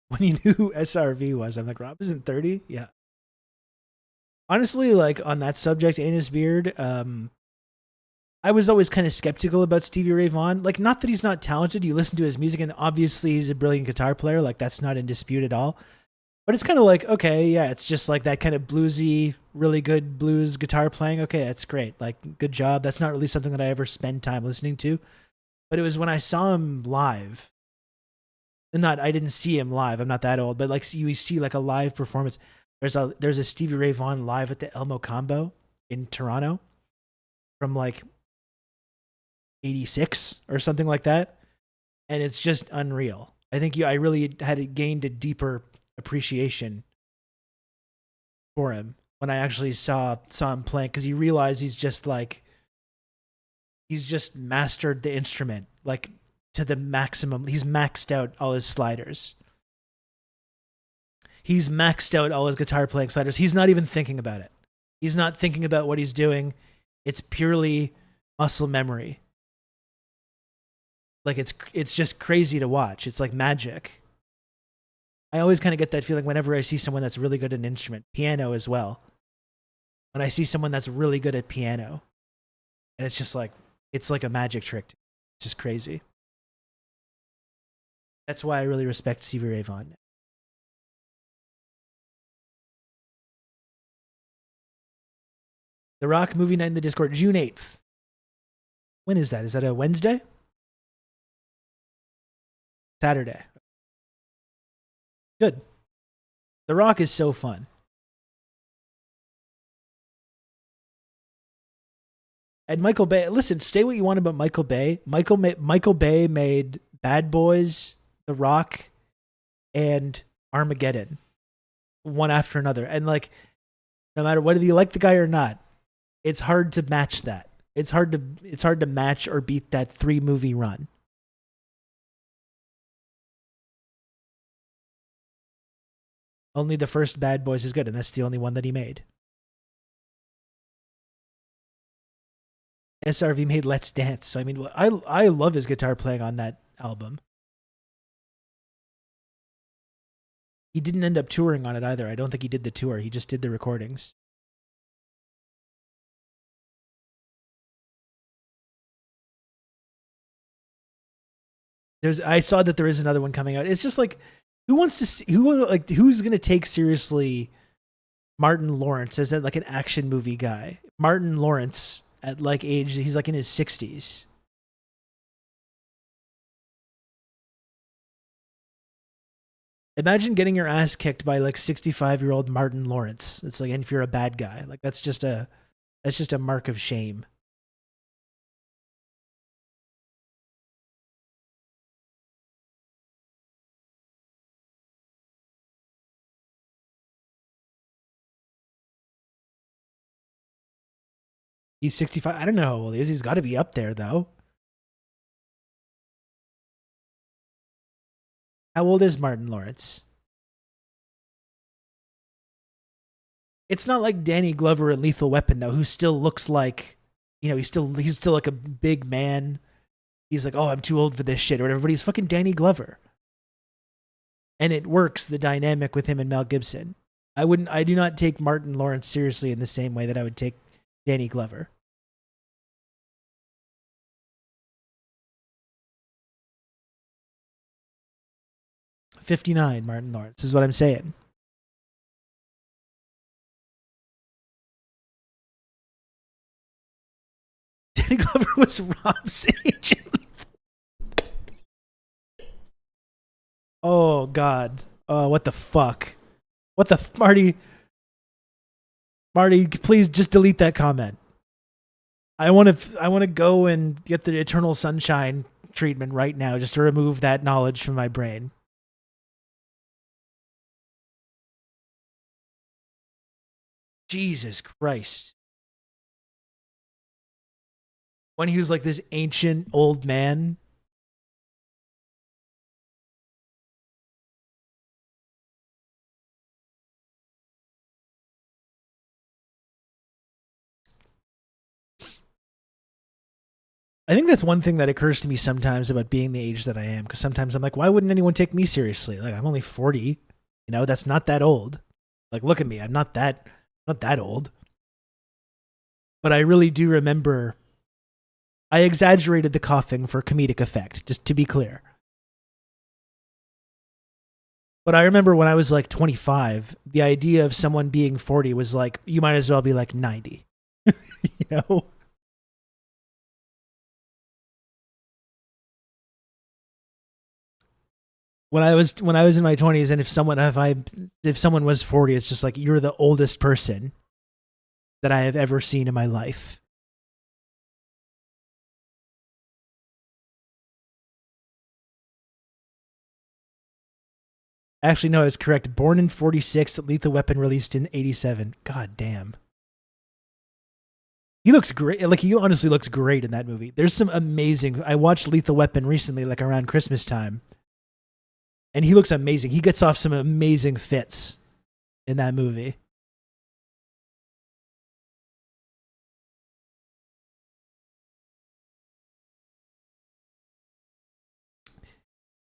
S1: When he knew who SRV was, I'm like, Rob isn't 30? Yeah. Honestly, like on that subject, Anus Beard, I was always kind of skeptical about Stevie Ray Vaughan. Like, not that he's not talented. You listen to his music, and obviously he's a brilliant guitar player. Like, that's not in dispute at all. But it's kind of like, okay, yeah, it's just like that kind of bluesy, really good blues guitar playing. Okay, that's great. Like, good job. That's not really something that I ever spend time listening to. But it was when I saw him live. I didn't see him live. I'm not that old. But like, you see like a live performance. There's a Stevie Ray Vaughan live at the Elmo Combo in Toronto from like 86 or something like that. And it's just unreal. I think I really had gained a deeper appreciation for him when I actually saw him playing, because you realize he's just mastered the instrument like to the maximum. He's maxed out all his sliders. He's maxed out all his guitar playing sliders. He's not even thinking about it. He's not thinking about what he's doing. It's purely muscle memory. Like it's just crazy to watch. It's like magic. I always kind of get that feeling whenever I see someone that's really good at an instrument, piano as well. When I see someone that's really good at piano, and it's just like, it's like a magic trick. It's just crazy. That's why I really respect Stevie Ray Vaughan. The Rock movie night in the Discord, June 8th. When is that? Is that a Wednesday? Saturday. Good. The Rock is so fun. And Michael Bay, listen, say what you want about Michael Bay. Michael Bay made Bad Boys, The Rock, and Armageddon, one after another. And like, no matter whether you like the guy or not, it's hard to match that. It's hard to match or beat that 3-movie run. Only the first Bad Boys is good, and that's the only one that he made. SRV made Let's Dance. So I mean, I love his guitar playing on that album. He didn't end up touring on it either. I don't think he did the tour. He just did the recordings. I saw that there is another one coming out. It's just like, who's going to take seriously Martin Lawrence as like an action movie guy? Martin Lawrence at like age, he's like in his 60s. Imagine getting your ass kicked by like 65-year-old Martin Lawrence. It's like, and if you're a bad guy, like that's just a mark of shame. He's 65. I don't know how old he is. He's got to be up there, though. How old is Martin Lawrence? It's not like Danny Glover in Lethal Weapon, though, who still looks like, he's still like a big man. He's like, oh, I'm too old for this shit or whatever, but he's fucking Danny Glover. And it works, the dynamic with him and Mel Gibson. I do not take Martin Lawrence seriously in the same way that I would take Danny Glover. $59 Martin Lawrence is what I'm saying. Danny Glover was Rob's agent. Oh God. Oh, what the fuck? What the Marty? Marty, please just delete that comment. I want to go and get the Eternal Sunshine treatment right now just to remove that knowledge from my brain. Jesus Christ. When he was like this ancient old man. I think that's one thing that occurs to me sometimes about being the age that I am, because sometimes I'm like, why wouldn't anyone take me seriously? Like, I'm only 40. You know, that's not that old. Like, look at me. I'm not that old. But I really do remember I exaggerated the coughing for comedic effect, just to be clear. But I remember when I was like 25, the idea of someone being 40 was like, you might as well be like 90. You know? When I was in my 20s, and if someone was 40, it's just like, you're the oldest person that I have ever seen in my life. Actually, no, I was correct. Born in 46, Lethal Weapon released in 87. God damn. He looks great. Like, he honestly looks great in that movie. There's some amazing... I watched Lethal Weapon recently, like around Christmas time. And he looks amazing. He gets off some amazing fits in that movie.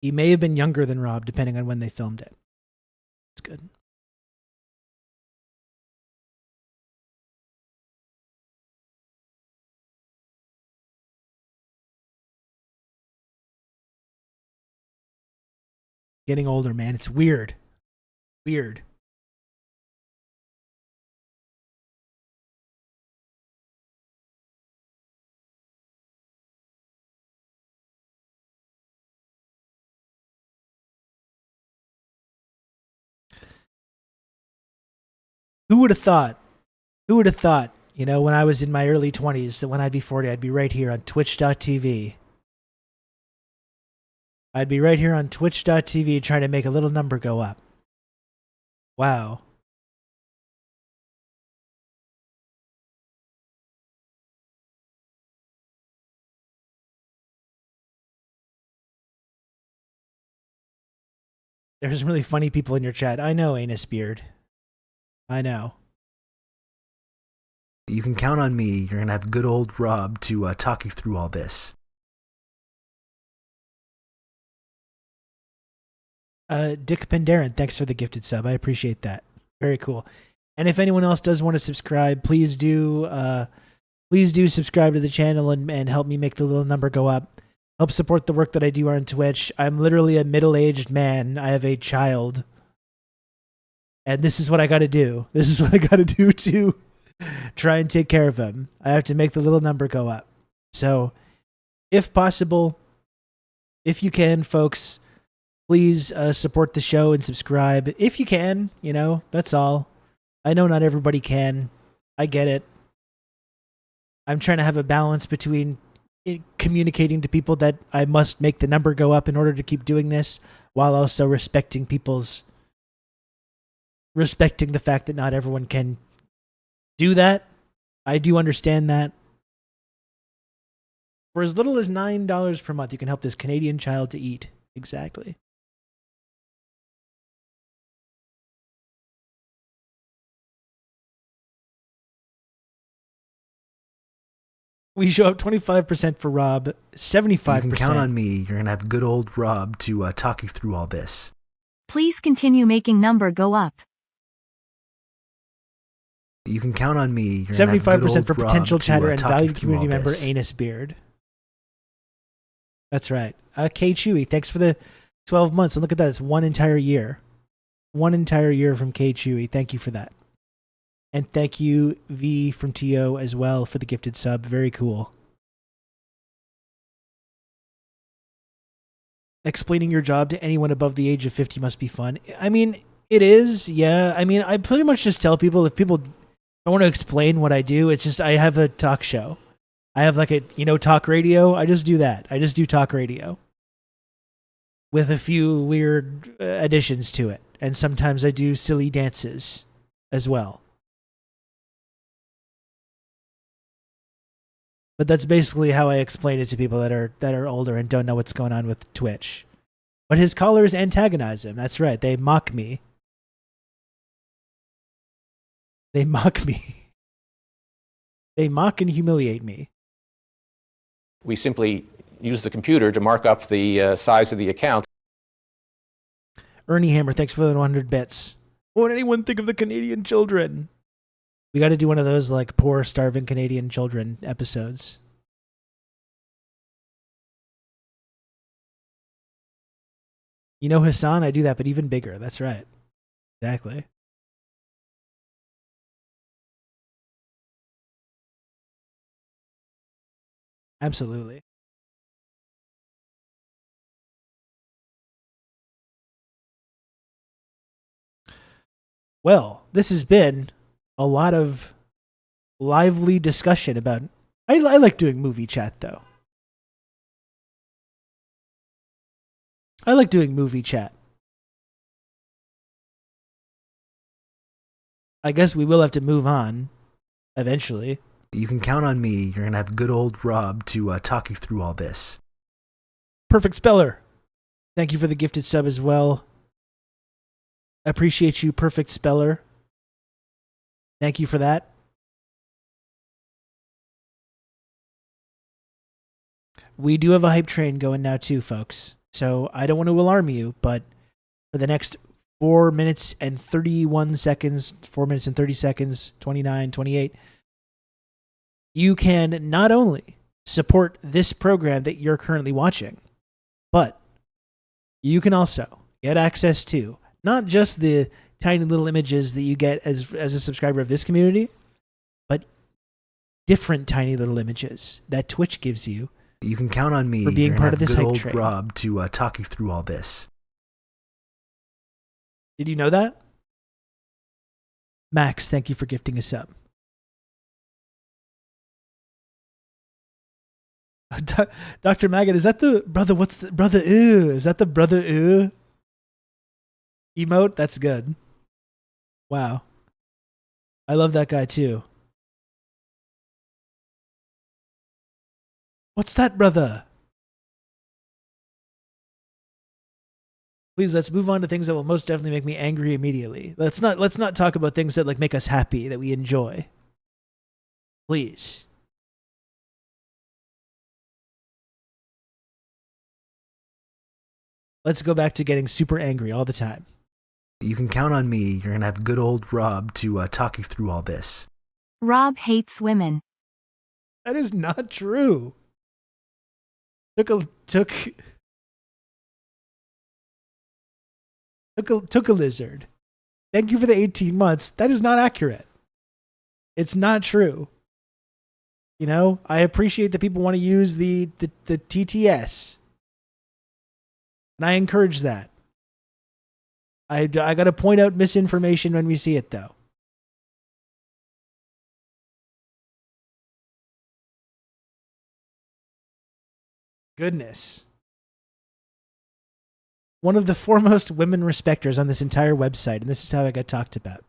S1: He may have been younger than Rob, depending on when they filmed it. It's good. Getting older, man. It's weird. Weird. Who would have thought? Who would have thought, you know, when I was in my early 20s, that when I'd be 40, I'd be right here on twitch.tv. I'd be right here on twitch.tv trying to make a little number go up. Wow. There's some really funny people in your chat. I know, Anus Beard. I know.
S3: You can count on me. You're going to have good old Rob to talk you through all this.
S1: Dick Pendarren, thanks for the gifted sub. I appreciate that. Very cool. And if anyone else does want to subscribe, please do subscribe to the channel and help me make the little number go up. Help support the work that I do on Twitch. I'm literally a middle-aged man. I have a child. And this is what I got to do. This is what I got to do to try and take care of him. I have to make the little number go up. So, if possible, if you can, folks, please support the show and subscribe. If you can, you know, that's all. I know not everybody can. I get it. I'm trying to have a balance between communicating to people that I must make the number go up in order to keep doing this, while also respecting the fact that not everyone can do that. I do understand that. For as little as $9 per month, you can help this Canadian child to eat. Exactly. We show up 25% for Rob, 75%.
S3: You can count on me. You're going to have good old Rob to talk you through all this.
S6: Please continue making number go up.
S3: You can count on me. You're gonna have
S1: 75%
S3: good
S1: for
S3: old
S1: potential
S3: Rob to,
S1: chatter and
S3: talk you
S1: valued
S3: through
S1: community
S3: all
S1: member
S3: this.
S1: Anus Beard. That's right. K Chewy, thanks for the 12 months. And look at that. It's 1 entire year. 1 entire year from K Chewy. Thank you for that. And thank you, V from TO, as well, for the gifted sub. Very cool. Explaining your job to anyone above the age of 50 must be fun. I mean, it is, yeah. I mean, I pretty much just tell people, if people don't want to explain what I do, it's just I have a talk show. I have like a, talk radio. I just do that. I just do talk radio with a few weird additions to it. And sometimes I do silly dances as well. But that's basically how I explain it to people that are older and don't know what's going on with Twitch. But his callers antagonize him. That's right. They mock me. They mock me. They mock and humiliate me.
S6: We simply use the computer to mark up the size of the account.
S1: Ernie Hammer, thanks for the 100 bits. What would anyone think of the Canadian children? We got to do one of those like poor, starving Canadian children episodes. Hassan, I do that, but even bigger. That's right. Exactly. Absolutely. Well, this has been a lot of lively discussion about... I like doing movie chat, though. I like doing movie chat. I guess we will have to move on eventually.
S3: You can count on me. You're going to have good old Rob to talk you through all this.
S1: Perfect Speller. Thank you for the gifted sub as well. Appreciate you, Perfect Speller. Thank you for that. We do have a hype train going now too, folks. So I don't want to alarm you, but for the next 4 minutes and 31 seconds, 4 minutes and 30 seconds, 29, 28, you can not only support this program that you're currently watching, but you can also get access to not just the tiny little images that you get as a subscriber of this community, but different tiny little images that Twitch gives you.
S3: You can count on me
S1: For being
S3: You're
S1: part
S3: gonna
S1: of this
S3: have good
S1: hype
S3: old
S1: train.
S3: Rob to talk you through all this.
S1: Did you know that? Max, thank you for gifting us up. Dr. Maggot, is that the brother? What's the brother? Ooh, is that the brother? Ooh, emote. That's good. Wow, I love that guy too. What's that, brother? Please, let's move on to things that will most definitely make me angry immediately. Let's not talk about things that like make us happy, that we enjoy. Please. Let's go back to getting super angry all the time.
S3: You can count on me. You're going to have good old Rob to talk you through all this.
S7: Rob hates women.
S1: That is not true. Took a lizard. Thank you for the 18 months. That is not accurate. It's not true. I appreciate that people want to use the TTS. And I encourage that. I got to point out misinformation when we see it, though. Goodness. One of the foremost women respecters on this entire website, and this is how I got talked about.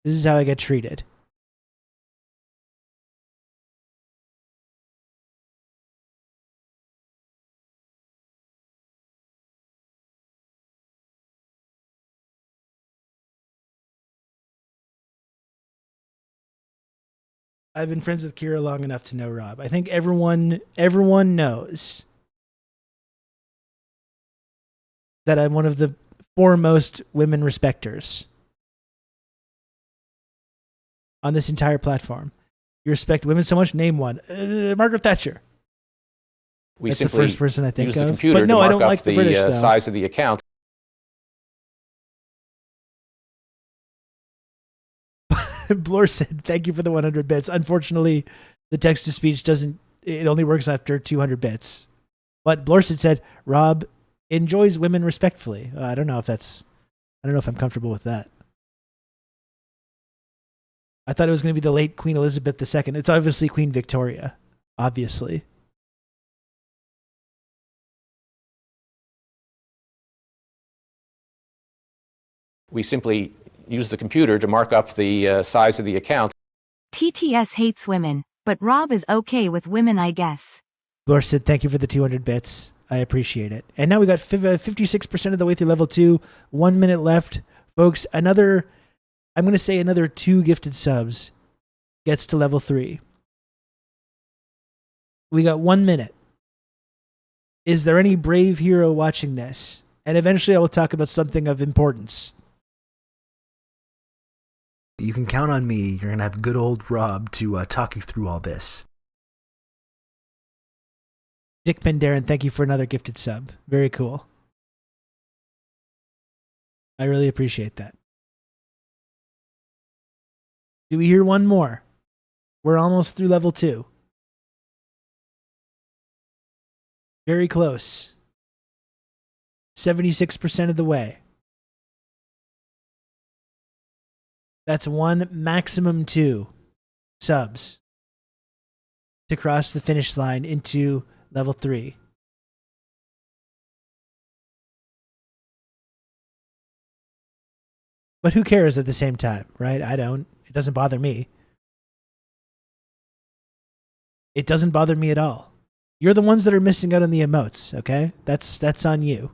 S1: This is how I get treated. I've been friends with Kira long enough to know Rob. I think everyone knows that I'm one of the foremost women respecters. on this entire platform. You respect women so much. Name one. Margaret Thatcher. That's the first person I think
S6: use
S1: of.
S6: the computer
S1: But no,
S6: to
S1: I
S6: mark
S1: don't
S6: up
S1: like the British though.
S6: size of the account.
S1: Blore said, "Thank you for the 100 bits. Unfortunately, the text to speech doesn't. It only works after 200 bits." But Blore said, "Rob enjoys women respectfully." I don't know if I'm comfortable with that. I thought it was going to be the late Queen Elizabeth II. It's obviously Queen Victoria. Obviously.
S6: We simply use the computer to mark up the size of the account.
S7: TTS hates women, but Rob is okay with women, I guess.
S1: Blore said, "Thank you for the 200 bits. I appreciate it." And now we got 56% of the way through level 2. 1 minute left. Folks, I'm going to say another 2 gifted subs gets to level 3. We got 1 minute. Is there any brave hero watching this? And eventually I will talk about something of importance.
S3: You can count on me. You're going to have good old Rob to talk you through all this.
S1: Dick Pendarren, thank you for another gifted sub. Very cool. I really appreciate that. Do we hear one more? We're almost through level 2. Very close. 76% of the way. That's 1, maximum 2 subs to cross the finish line into level 3. But who cares at the same time, right? I don't. It doesn't bother me. It doesn't bother me at all. You're the ones that are missing out on the emotes, okay? That's on you.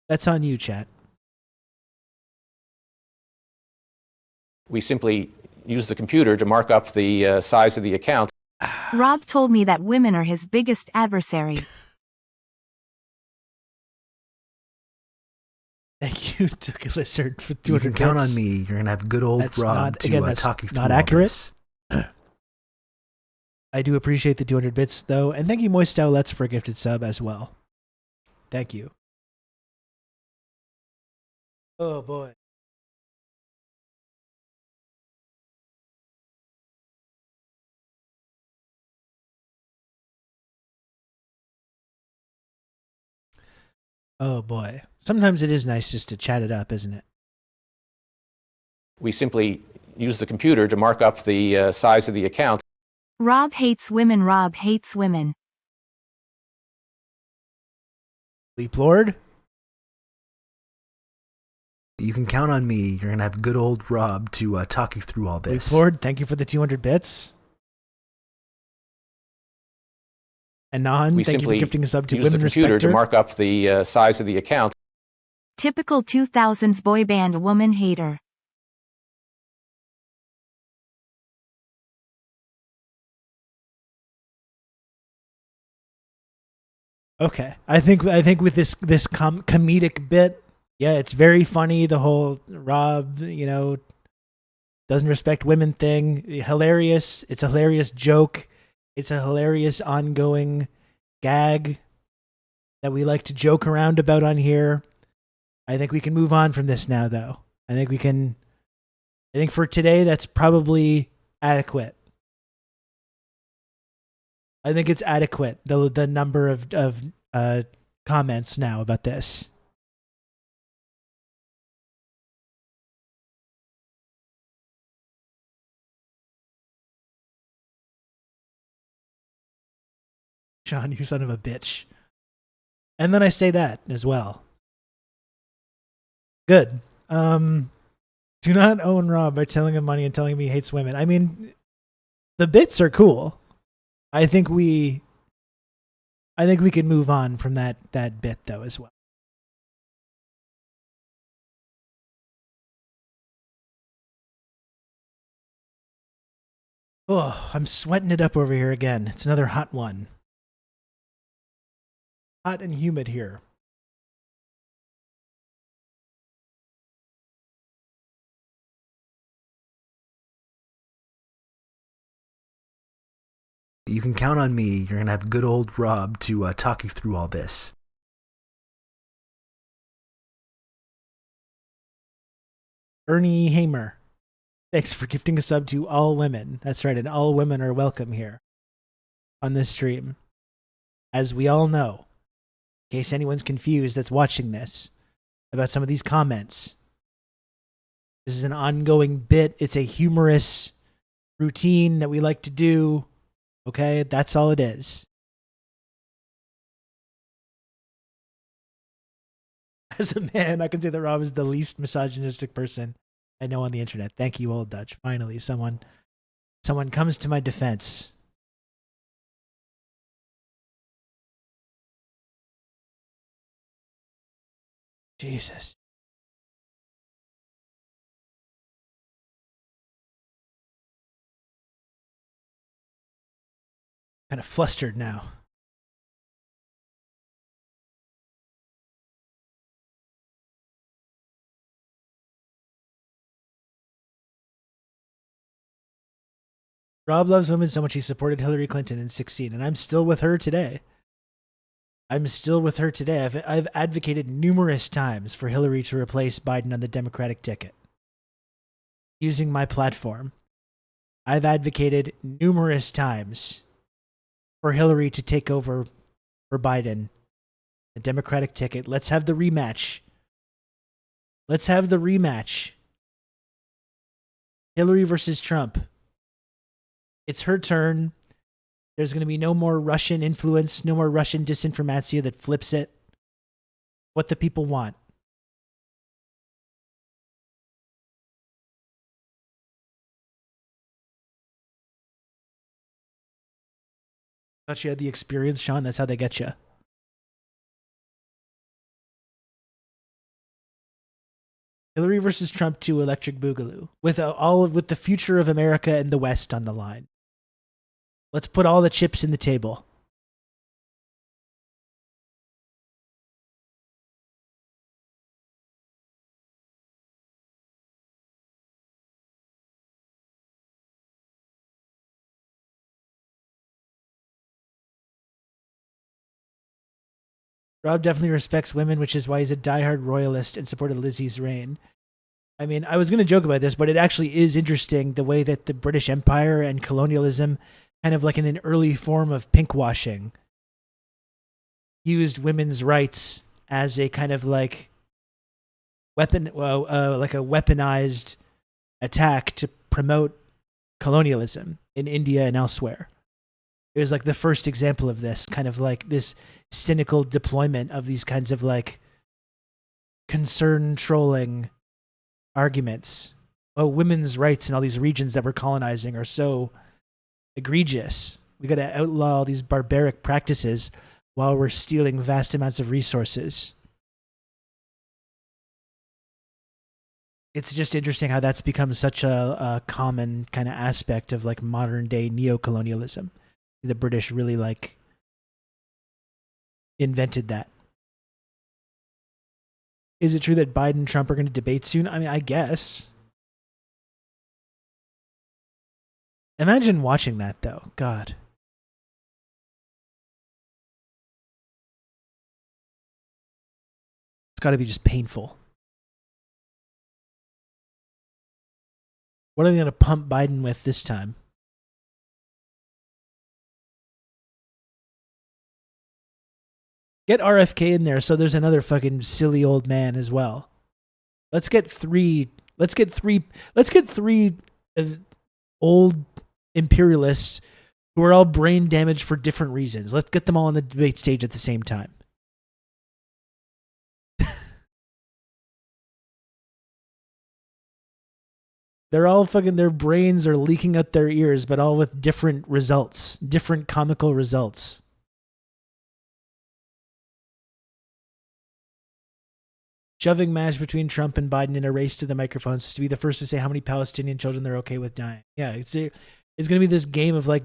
S1: That's on you, chat.
S6: We simply use the computer to mark up the size of the account.
S7: Rob told me that women are his biggest adversary.
S1: Thank you, Took a Lizard, for 200
S3: You can count
S1: bits.
S3: on me. You're going to have good old
S1: That's
S3: Rob
S1: not,
S3: to
S1: again, that's
S3: talk you through
S1: not
S3: all
S1: accurate.
S3: this.
S1: I do appreciate the 200 bits, though. And thank you, Moist Owlets, for a gifted sub as well. Thank you. Oh, boy. Oh, boy. Sometimes it is nice just to chat it up, isn't it?
S6: We simply use the computer to mark up the size of the account.
S7: Rob hates women. Rob hates women.
S1: Leap Lord?
S3: You can count on me. You're going to have good old Rob to talk you through all this.
S1: Leap Lord, thank you for the 200 bits. And Nahan, thank you for gifting a sub to
S6: use the
S1: Women
S6: computer
S1: Respecter.
S6: to mark up the size of the account.
S7: Typical 2000s boy band woman hater.
S1: Okay, I think with this comedic bit, yeah, it's very funny. The whole Rob, doesn't respect women thing. Hilarious. It's a hilarious joke. It's a hilarious ongoing gag that we like to joke around about on here. I think we can move on from this now, though. I think for today, that's probably adequate. I think it's adequate, the number of comments now about this. Sean, you son of a bitch. And then I say that as well. Good. Do not own Rob by telling him money and telling him he hates women. I mean, the bits are cool. I think we can move on from that bit though as well. Oh, I'm sweating it up over here again. It's another hot one. Hot and humid here.
S3: you can count on me. You're going to have good old Rob to talk you through all this.
S1: Ernie Hamer, thanks for gifting a sub to all women. That's right, and all women are welcome here on this stream. As we all know, in case anyone's confused that's watching this about some of these comments, this is an ongoing bit. It's a humorous routine that we like to do. Okay, that's all it is. As a man, I can say that Rob is the least misogynistic person I know on the internet. Thank you, Old Dutch. Finally, someone comes to my defense. Jesus. Kind of flustered now. Rob loves women so much he supported Hillary Clinton in 2016, and I'm still with her today. I've advocated numerous times for Hillary to replace Biden on the Democratic ticket. Using my platform, I've advocated numerous times for Hillary to take over for Biden, the Democratic ticket. Let's have the rematch. Hillary versus Trump. It's her turn. There's going to be no more Russian influence, no more Russian disinformation that flips it. What the people want. Thought you had the experience, Sean. That's how they get you. Hillary versus Trump 2 Electric Boogaloo. With the future of America and the West on the line. Let's put all the chips in the table. Rob definitely respects women, which is why he's a diehard royalist and supported Lizzie's reign. I mean, I was going to joke about this, but it actually is interesting the way that the British Empire and colonialism, kind of like in an early form of pinkwashing, used women's rights as a kind of like weapon, like a weaponized attack to promote colonialism in India and elsewhere. It was like the first example of this, kind of like this cynical deployment of these kinds of like concern trolling arguments. Oh, women's rights in all these regions that we're colonizing are so egregious. We got to outlaw all these barbaric practices while we're stealing vast amounts of resources. It's just interesting how that's become such a common kind of aspect of like modern day neocolonialism. The British really like invented that. Is it true that Biden and Trump are going to debate soon? I mean, I guess. Imagine watching that, though. God. It's got to be just painful. What are they going to pump Biden with this time? Get RFK in there so there's another fucking silly old man as well. Let's get three old imperialists who are all brain damaged for different reasons. Let's get them all on the debate stage at the same time. They're all fucking, their brains are leaking out their ears, but all with different results, different comical results. Shoving match between Trump and Biden in a race to the microphones to be the first to say how many Palestinian children they're okay with dying. Yeah, it's going to be this game of like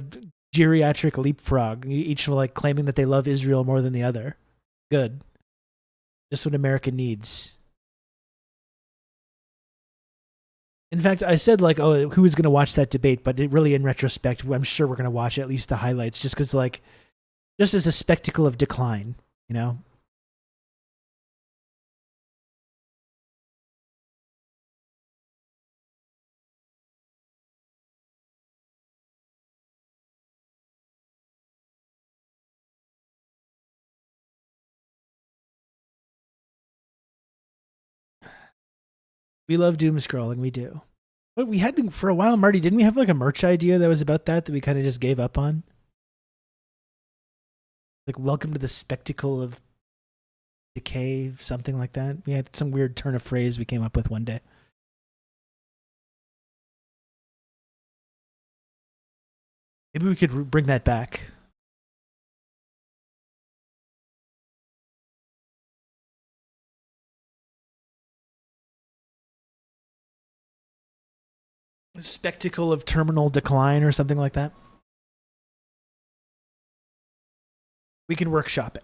S1: geriatric leapfrog, each like claiming that they love Israel more than the other. Good. Just what America needs. In fact, I said like, oh, who is going to watch that debate? But it really, in retrospect, I'm sure we're going to watch at least the highlights, just because like, just as a spectacle of decline, you know. We love doom scrolling. We do. But we had for a while, Marty. Didn't we have like a merch idea that was about that we kind of just gave up on? Like, welcome to the spectacle of decay, something like that. We had some weird turn of phrase we came up with one day. Maybe we could bring that back. The spectacle of terminal decline or something like that. We can workshop it.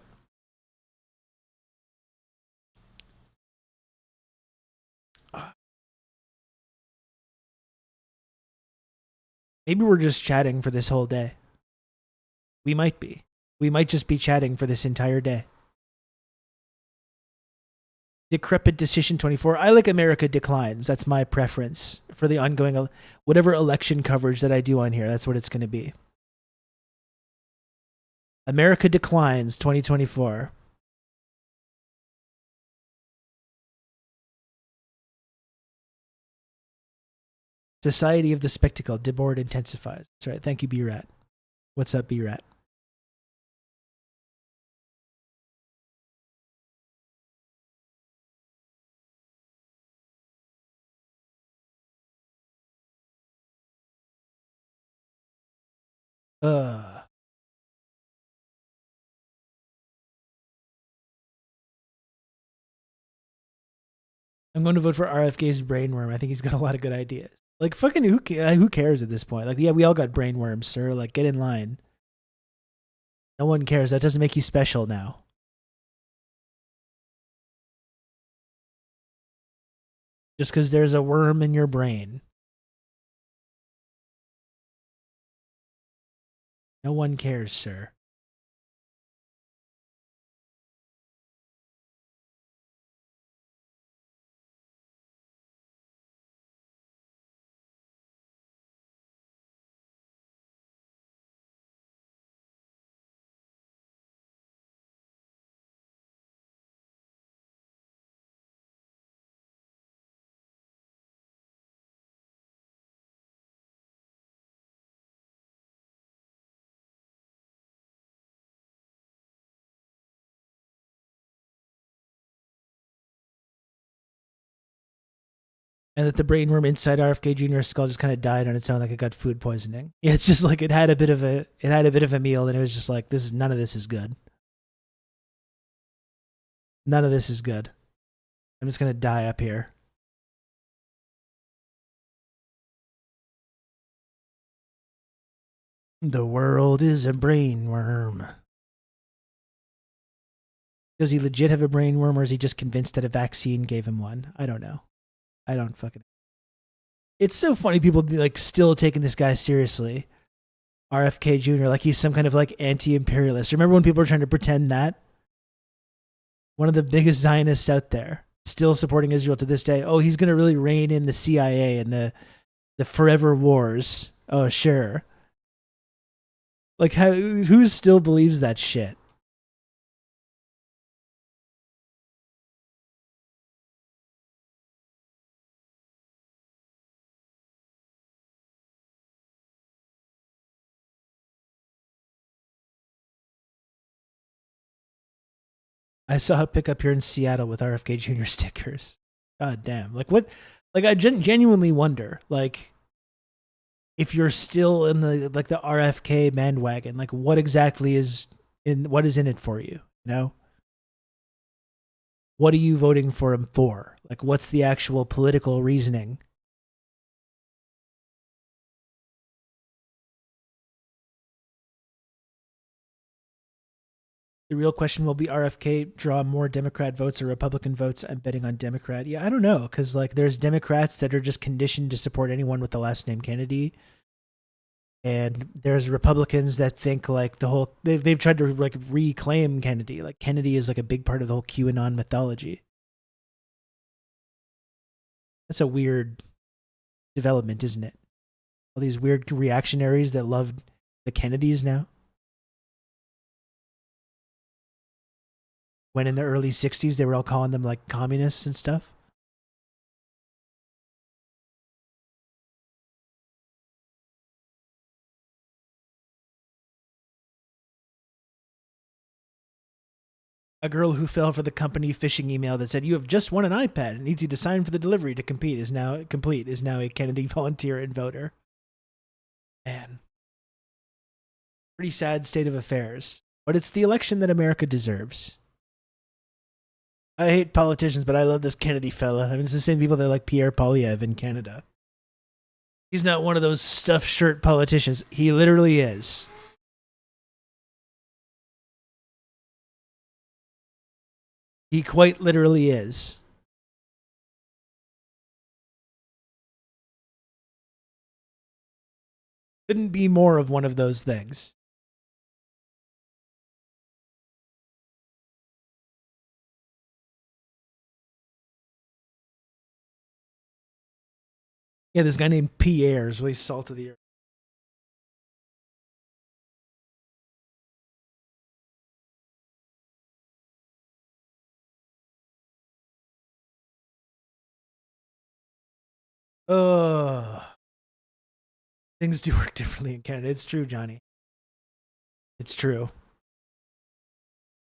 S1: Maybe we're just chatting for this whole day. We might be. We might just be chatting for this entire day. Decrepit Decision 24. I like America Declines. That's my preference for the ongoing, whatever election coverage that I do on here. That's what it's going to be. America Declines 2024. Society of the Spectacle. Debord intensifies. That's right. Thank you, B-Rat. What's up, B-Rat? I'm going to vote for RFK's brainworm. I think he's got a lot of good ideas. Like, fucking who cares at this point? Like, yeah, we all got brainworms, sir. Like, get in line. No one cares. That doesn't make you special now. Just because there's a worm in your brain. No one cares, sir. And that the brainworm inside RFK Jr.'s skull just kind of died on its own, like it got food poisoning. Yeah, it's just like it had a bit of a meal, and it was just like, none of this is good. None of this is good. I'm just gonna die up here. The world is a brainworm. Does he legit have a brainworm, or is he just convinced that a vaccine gave him one? I don't know. I don't fucking. It's so funny people be like still taking this guy seriously. RFK Jr. like he's some kind of like anti-imperialist. Remember when people were trying to pretend that? One of the biggest Zionists out there, still supporting Israel to this day. Oh, he's going to really rein in the CIA and the forever wars. Oh, sure. Like, who still believes that shit? I saw a pickup here in Seattle with RFK Jr. stickers. God damn. Like, what? Like, I genuinely wonder, like, if you're still in the RFK bandwagon, like, what exactly is what is in it for you? You know? What are you voting for him for? Like, what's the actual political reasoning? The real question will be RFK draw more Democrat votes or Republican votes? I'm betting on Democrat. Yeah, I don't know, because like there's Democrats that are just conditioned to support anyone with the last name Kennedy, and there's Republicans that think like they've tried to like reclaim Kennedy. Like Kennedy is like a big part of the whole QAnon mythology. That's a weird development, isn't it? All these weird reactionaries that love the Kennedys now. When in the early 60s, they were all calling them like communists and stuff. A girl who fell for the company phishing email that said, "You have just won an iPad and needs you to sign for the delivery to compete is now a Kennedy volunteer and voter." Man. Pretty sad state of affairs. But it's the election that America deserves. I hate politicians, but I love this Kennedy fella. I mean, it's the same people that like Pierre Poilievre in Canada. He's not one of those stuffed shirt politicians. He literally is. He quite literally is. Couldn't be more of one of those things. Yeah, this guy named Pierre is really salt of the earth. Things do work differently in Canada. It's true, Johnny. It's true.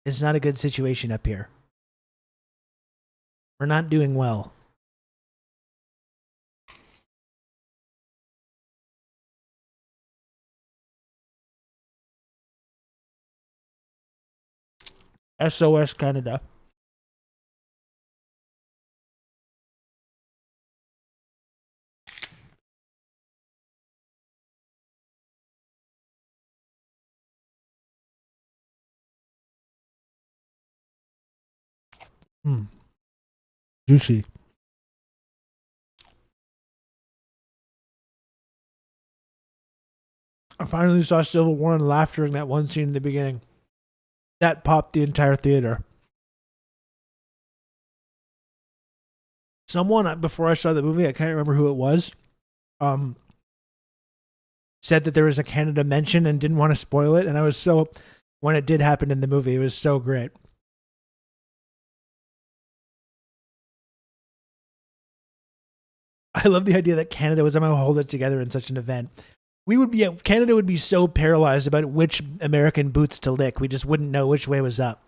S1: It's not a good situation up here. We're not doing well. SOS Canada. Juicy. I finally saw Civil War and laughed during that one scene in the beginning. That popped the entire theater. Someone, before I saw the movie, I can't remember who it was, said that there was a Canada mention and didn't want to spoil it. And I was so, when it did happen in the movie, it was so great. I love the idea that Canada was somehow hold it together in such an event. Canada would be so paralyzed about which American boots to lick. We just wouldn't know which way was up.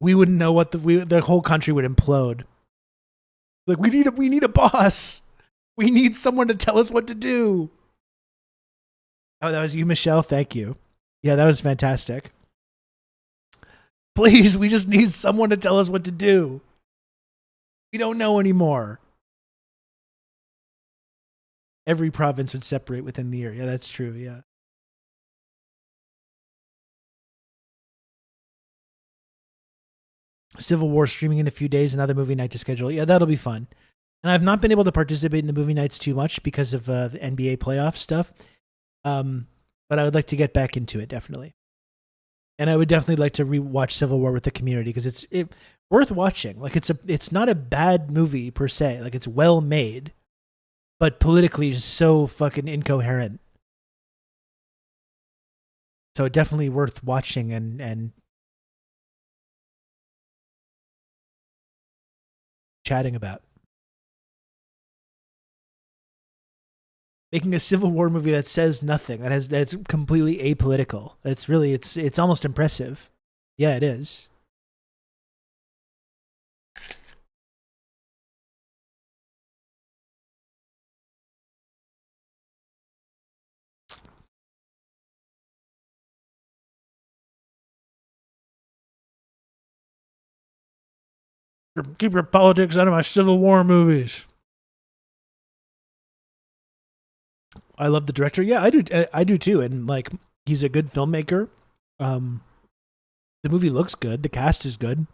S1: We wouldn't know what the whole country would implode. Like we need a boss. We need someone to tell us what to do. Oh, that was you, Michelle. Thank you. Yeah, that was fantastic. Please, we just need someone to tell us what to do. We don't know anymore. Every province would separate within the year. Yeah, that's true. Yeah. Civil War streaming in a few days, another movie night to schedule. Yeah, that'll be fun. And I've not been able to participate in the movie nights too much because of the NBA playoff stuff. But I would like to get back into it, definitely. And I would definitely like to rewatch Civil War with the community because it's worth watching. Like it's not a bad movie per se. Like it's well made, but politically just so fucking incoherent. So definitely worth watching and chatting about. Making a Civil War movie that says nothing, that's completely apolitical. It's almost impressive. Yeah, it is. Keep your politics out of my Civil War movies. I love the director. Yeah, I do too. And like, he's a good filmmaker. The movie looks good. The cast is good.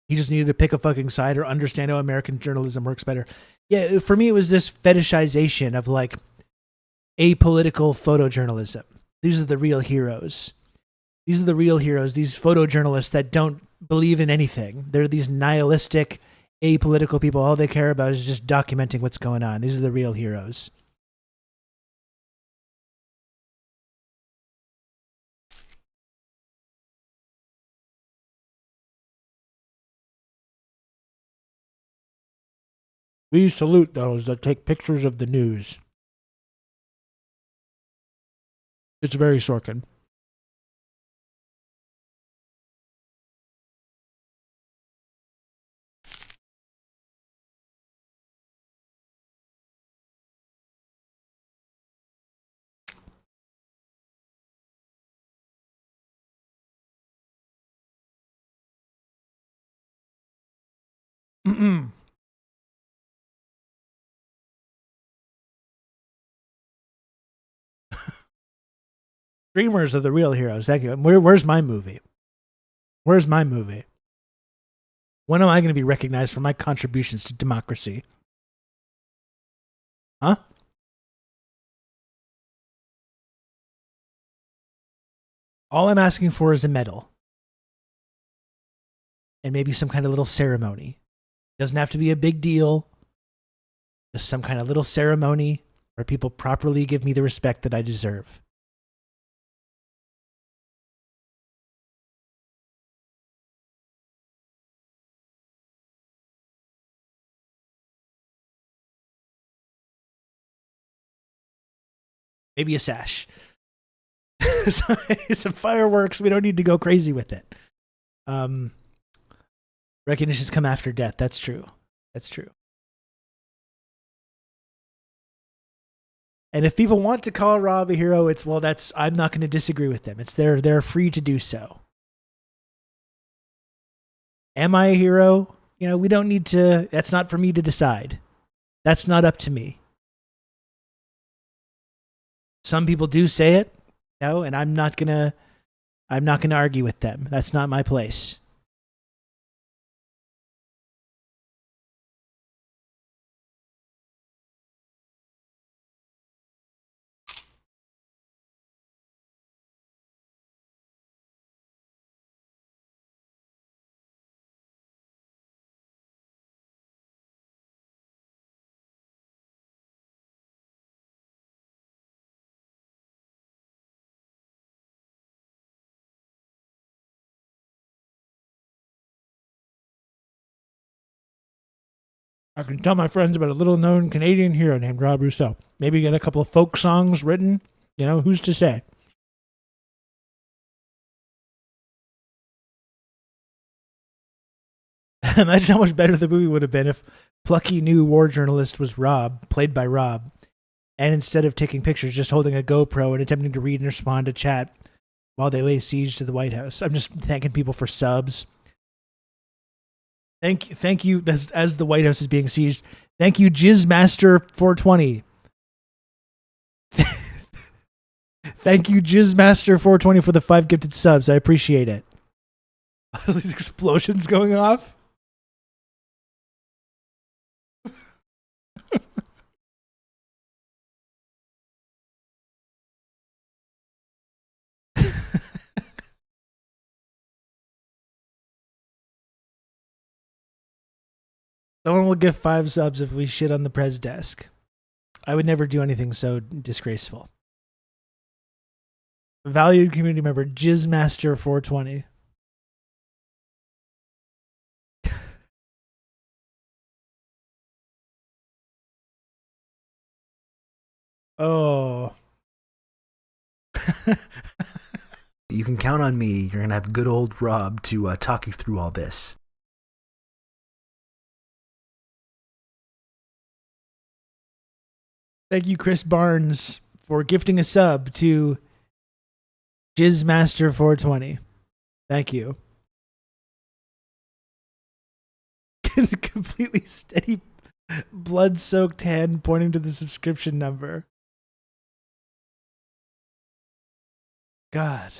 S1: He just needed to pick a fucking side or understand how American journalism works better. Yeah, for me, it was this fetishization of like apolitical photojournalism. These are the real heroes. These are the real heroes. These photojournalists that don't believe in anything. They're these nihilistic, apolitical people. All they care about is just documenting what's going on. These are the real heroes. We salute those that take pictures of the news. It's very Sorkin. Dreamers are the real heroes. Thank you. Where's my movie? Where's my movie? When am I going to be recognized for my contributions to democracy? Huh? All I'm asking for is a medal. And maybe some kind of little ceremony. Doesn't have to be a big deal. Just some kind of little ceremony where people properly give me the respect that I deserve. Maybe a sash. Some fireworks. We don't need to go crazy with it. Recognitions come after death. That's true. That's true. And if people want to call Rob a hero, I'm not going to disagree with them. They're free to do so. Am I a hero? We don't need to, that's not for me to decide. That's not up to me. Some people do say it, and I'm not gonna argue with them. That's not my place. I can tell my friends about a little-known Canadian hero named Rob Rousseau. Maybe get a couple of folk songs written. Who's to say? Imagine how much better the movie would have been if plucky new war journalist was Rob, played by Rob, and instead of taking pictures, just holding a GoPro and attempting to read and respond to chat while they lay siege to the White House. I'm just thanking people for subs. Thank you. As the White House is being sieged. Thank you, Jizzmaster420. Thank you, Jizzmaster420, for the 5 gifted subs. I appreciate it. All these explosions going off. Someone will give 5 subs if we shit on the press desk. I would never do anything so disgraceful. Valued community member, Jizzmaster420. Oh.
S3: You can count on me. You're going to have good old Rob to talk you through all this.
S1: Thank you, Chris Barnes, for gifting a sub to Jizzmaster420. Thank you. Completely steady, blood-soaked hand pointing to the subscription number. God.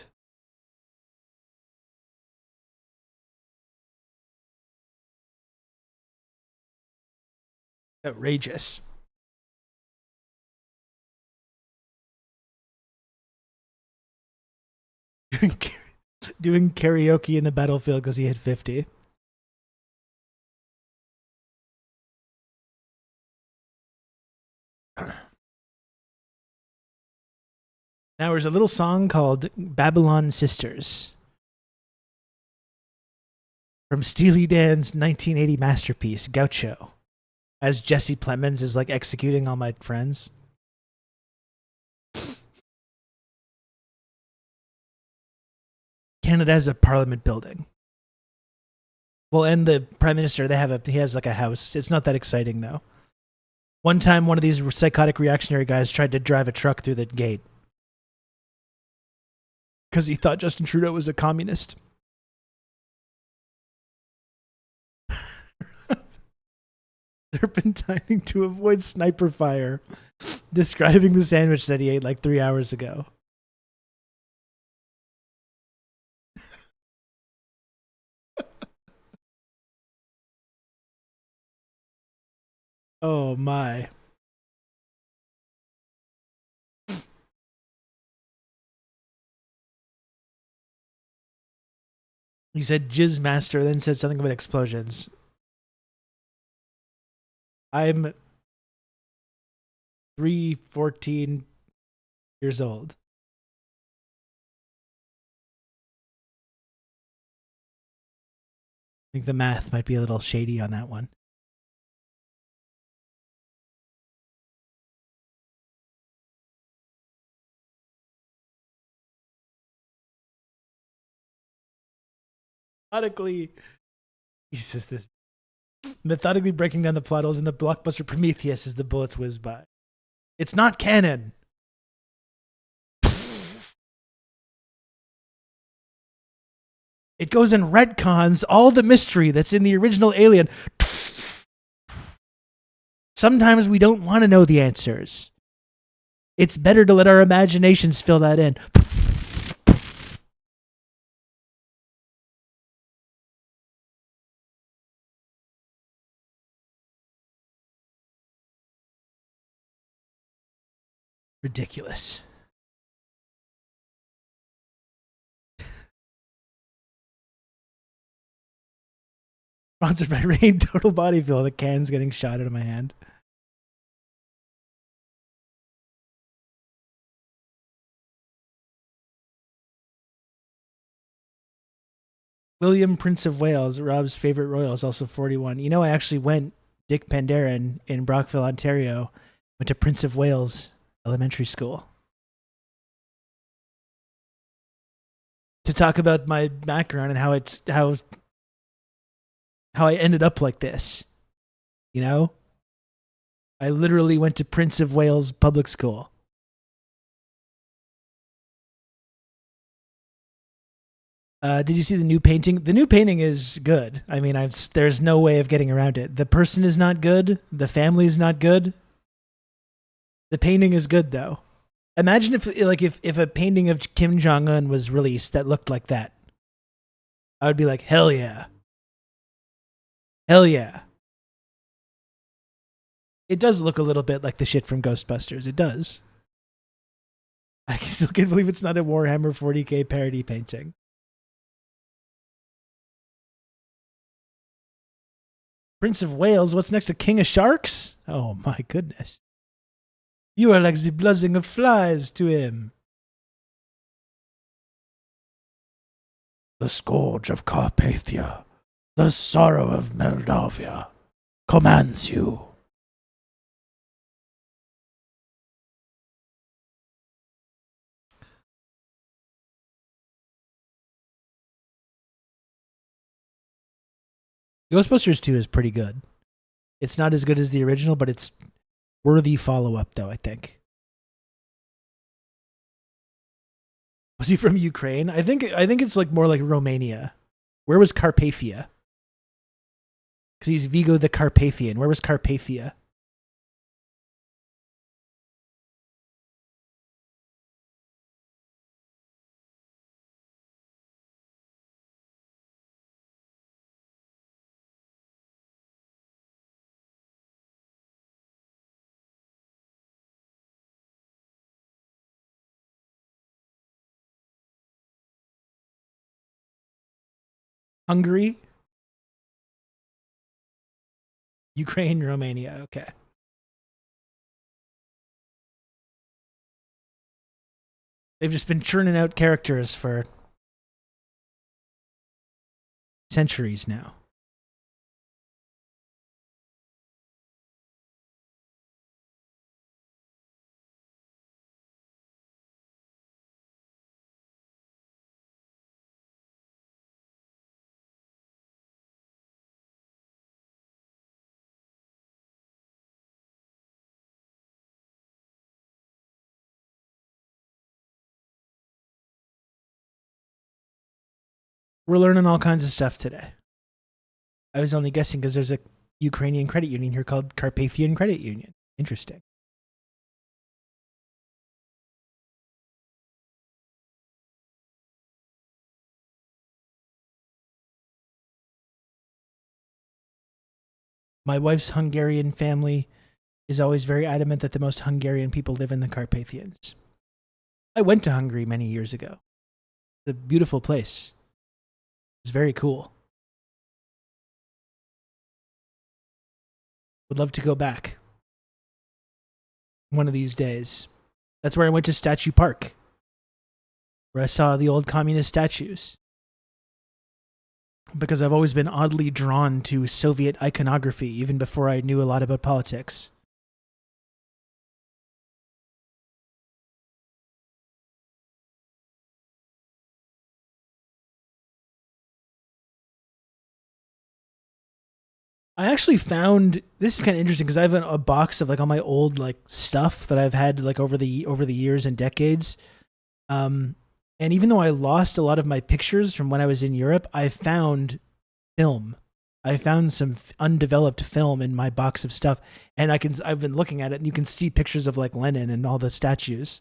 S1: Outrageous. Doing karaoke in the battlefield because he hit 50. Now there's a little song called Babylon Sisters from Steely Dan's 1980 masterpiece, Gaucho, as Jesse Plemons is like executing all my friends. Canada has a parliament building. Well, and the prime minister, he has like a house. It's not that exciting though. One time, one of these psychotic reactionary guys tried to drive a truck through the gate because he thought Justin Trudeau was a communist. Serpentining to avoid sniper fire, describing the sandwich that he ate like 3 hours ago. Oh my. He said Jizz Master, then said something about explosions. I'm 314 years old. I think the math might be a little shady on that one. Methodically breaking down the plot holes in the blockbuster Prometheus as the bullets whiz by. It's not canon. It goes and retcons all the mystery that's in the original Alien. Sometimes we don't want to know the answers. It's better to let our imaginations fill that in. Ridiculous. Sponsored by Rain Total Body Fill. The can's getting shot out of my hand. William, Prince of Wales, Rob's favorite royal, is also 41. You know, I actually went, Dick Pandaren in Brockville, Ontario, went to Prince of Wales Elementary School. To talk about my background and how I ended up like this. You know? I literally went to Prince of Wales Public School. Did you see the new painting? The new painting is good. I mean, there's no way of getting around it. The person is not good. The family is not good. The painting is good, though. Imagine if a painting of Kim Jong-un was released that looked like that. I would be like, hell yeah. Hell yeah. It does look a little bit like the shit from Ghostbusters. It does. I still can't believe it's not a Warhammer 40k parody painting. Prince of Wales, what's next to King of Sharks? Oh my goodness. You are like the buzzing of flies to him. The scourge of Carpathia, the sorrow of Moldavia, commands you. Ghostbusters 2 is pretty good. It's not as good as the original, but it's worthy follow-up, though, I think. Was he from Ukraine? I think it's like more like Romania. Where was Carpathia? Because he's Vigo the Carpathian. Where was Carpathia? Hungary, Ukraine, Romania. Okay. They've just been churning out characters for centuries now. We're learning all kinds of stuff today. I was only guessing because there's a Ukrainian credit union here called Carpathian Credit Union. Interesting. My wife's Hungarian family is always very adamant that the most Hungarian people live in the Carpathians. I went to Hungary many years ago. It's a beautiful place. It's very cool. Would love to go back one of these days. That's where I went to Statue Park, where I saw the old communist statues. Because I've always been oddly drawn to Soviet iconography, even before I knew a lot about politics. I actually found this is kind of interesting because I have a box of like all my old like stuff that I've had like over the years and decades. And even though I lost a lot of my pictures from when I was in Europe, I found film. I found some undeveloped film in my box of stuff, and I've been looking at it, and you can see pictures of like Lenin and all the statues.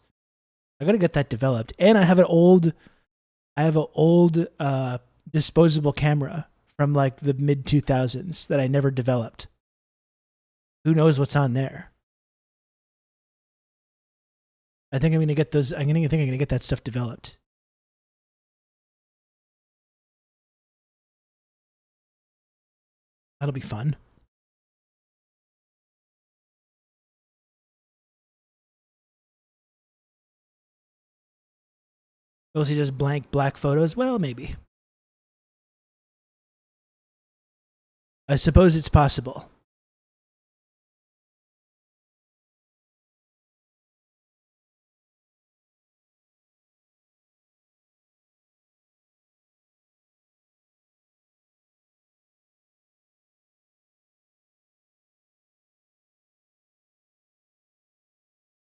S1: I got to get that developed, and I have an old disposable camera from like the mid 2000s that I never developed. Who knows what's on there? I think I'm going to get those. I'm going to get that stuff developed. That'll be fun. Will he just blank black photos? Well, maybe. I suppose it's possible.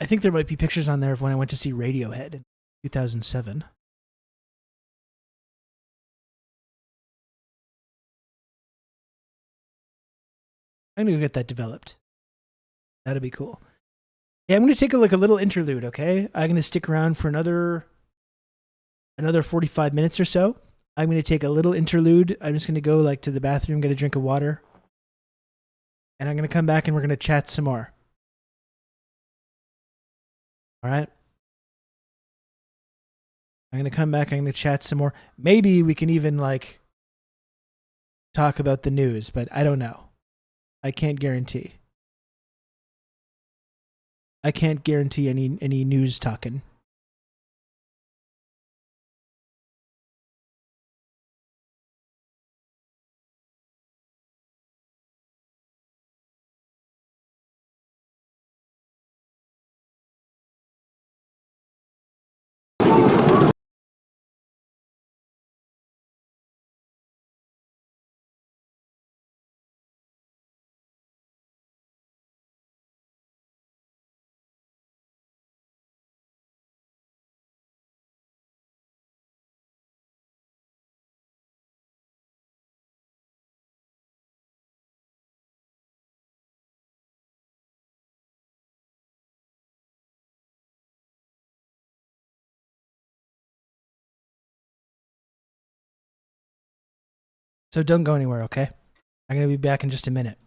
S1: I think there might be pictures on there of when I went to see Radiohead in 2007. I'm going to go get that developed. That'd be cool. Yeah, I'm going to take a little interlude, okay? I'm going to stick around for another 45 minutes or so. I'm going to take a little interlude. I'm just going to go like to the bathroom, get a drink of water. And I'm going to come back and we're going to chat some more. All right? I'm going to come back. I'm going to chat some more. Maybe we can even like talk about the news, but I don't know. I can't guarantee. I can't guarantee any news talking. So don't go anywhere, okay? I'm going to be back in just a minute.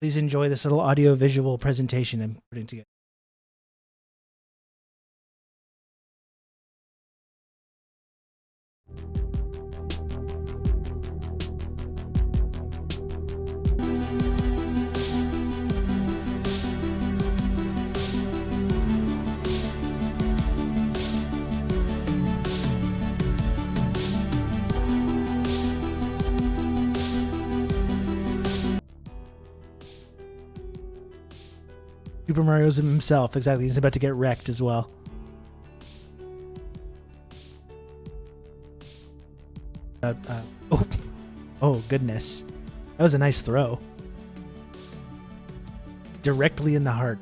S1: Please enjoy this little audio-visual presentation I'm putting together. Super Mario's himself, exactly. He's about to get wrecked as well. Oh, goodness. That was a nice throw. Directly in the heart.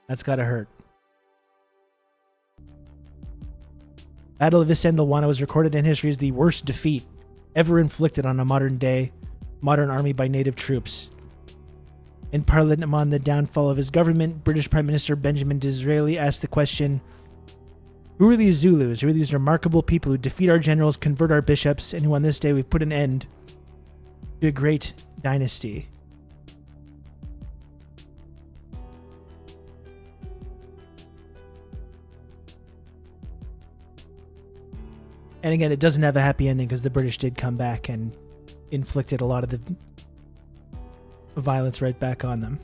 S1: That's gotta hurt. Battle of Isandlwana was recorded in history as the worst defeat ever inflicted on a modern army by native troops. In Parliament on the downfall of his government, British Prime Minister Benjamin Disraeli asked the question, who are these Zulus? Who are these remarkable people who defeat our generals, convert our bishops, and who on this day we've put an end to a great dynasty? And again, it doesn't have a happy ending because the British did come back and inflicted a lot of the violence right back on them.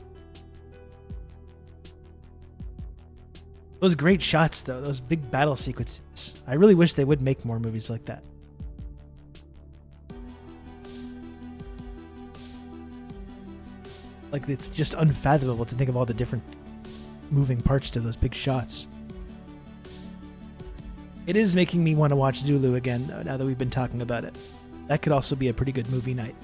S1: Those great shots, though, those big battle sequences. I really wish they would make more movies like that. Like, it's just unfathomable to think of all the different moving parts to those big shots. It is making me want to watch Zulu again, though, now that we've been talking about it. That could also be a pretty good movie night.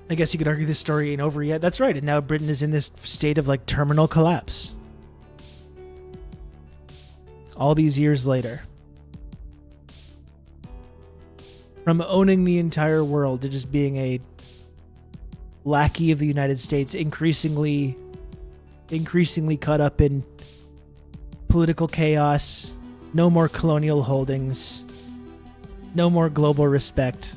S1: I guess you could argue this story ain't over yet. That's right, and now Britain is in this state of, like, terminal collapse. All these years later. From owning the entire world to just being a lackey of the United States, increasingly caught up in political chaos, no more colonial holdings, no more global respect.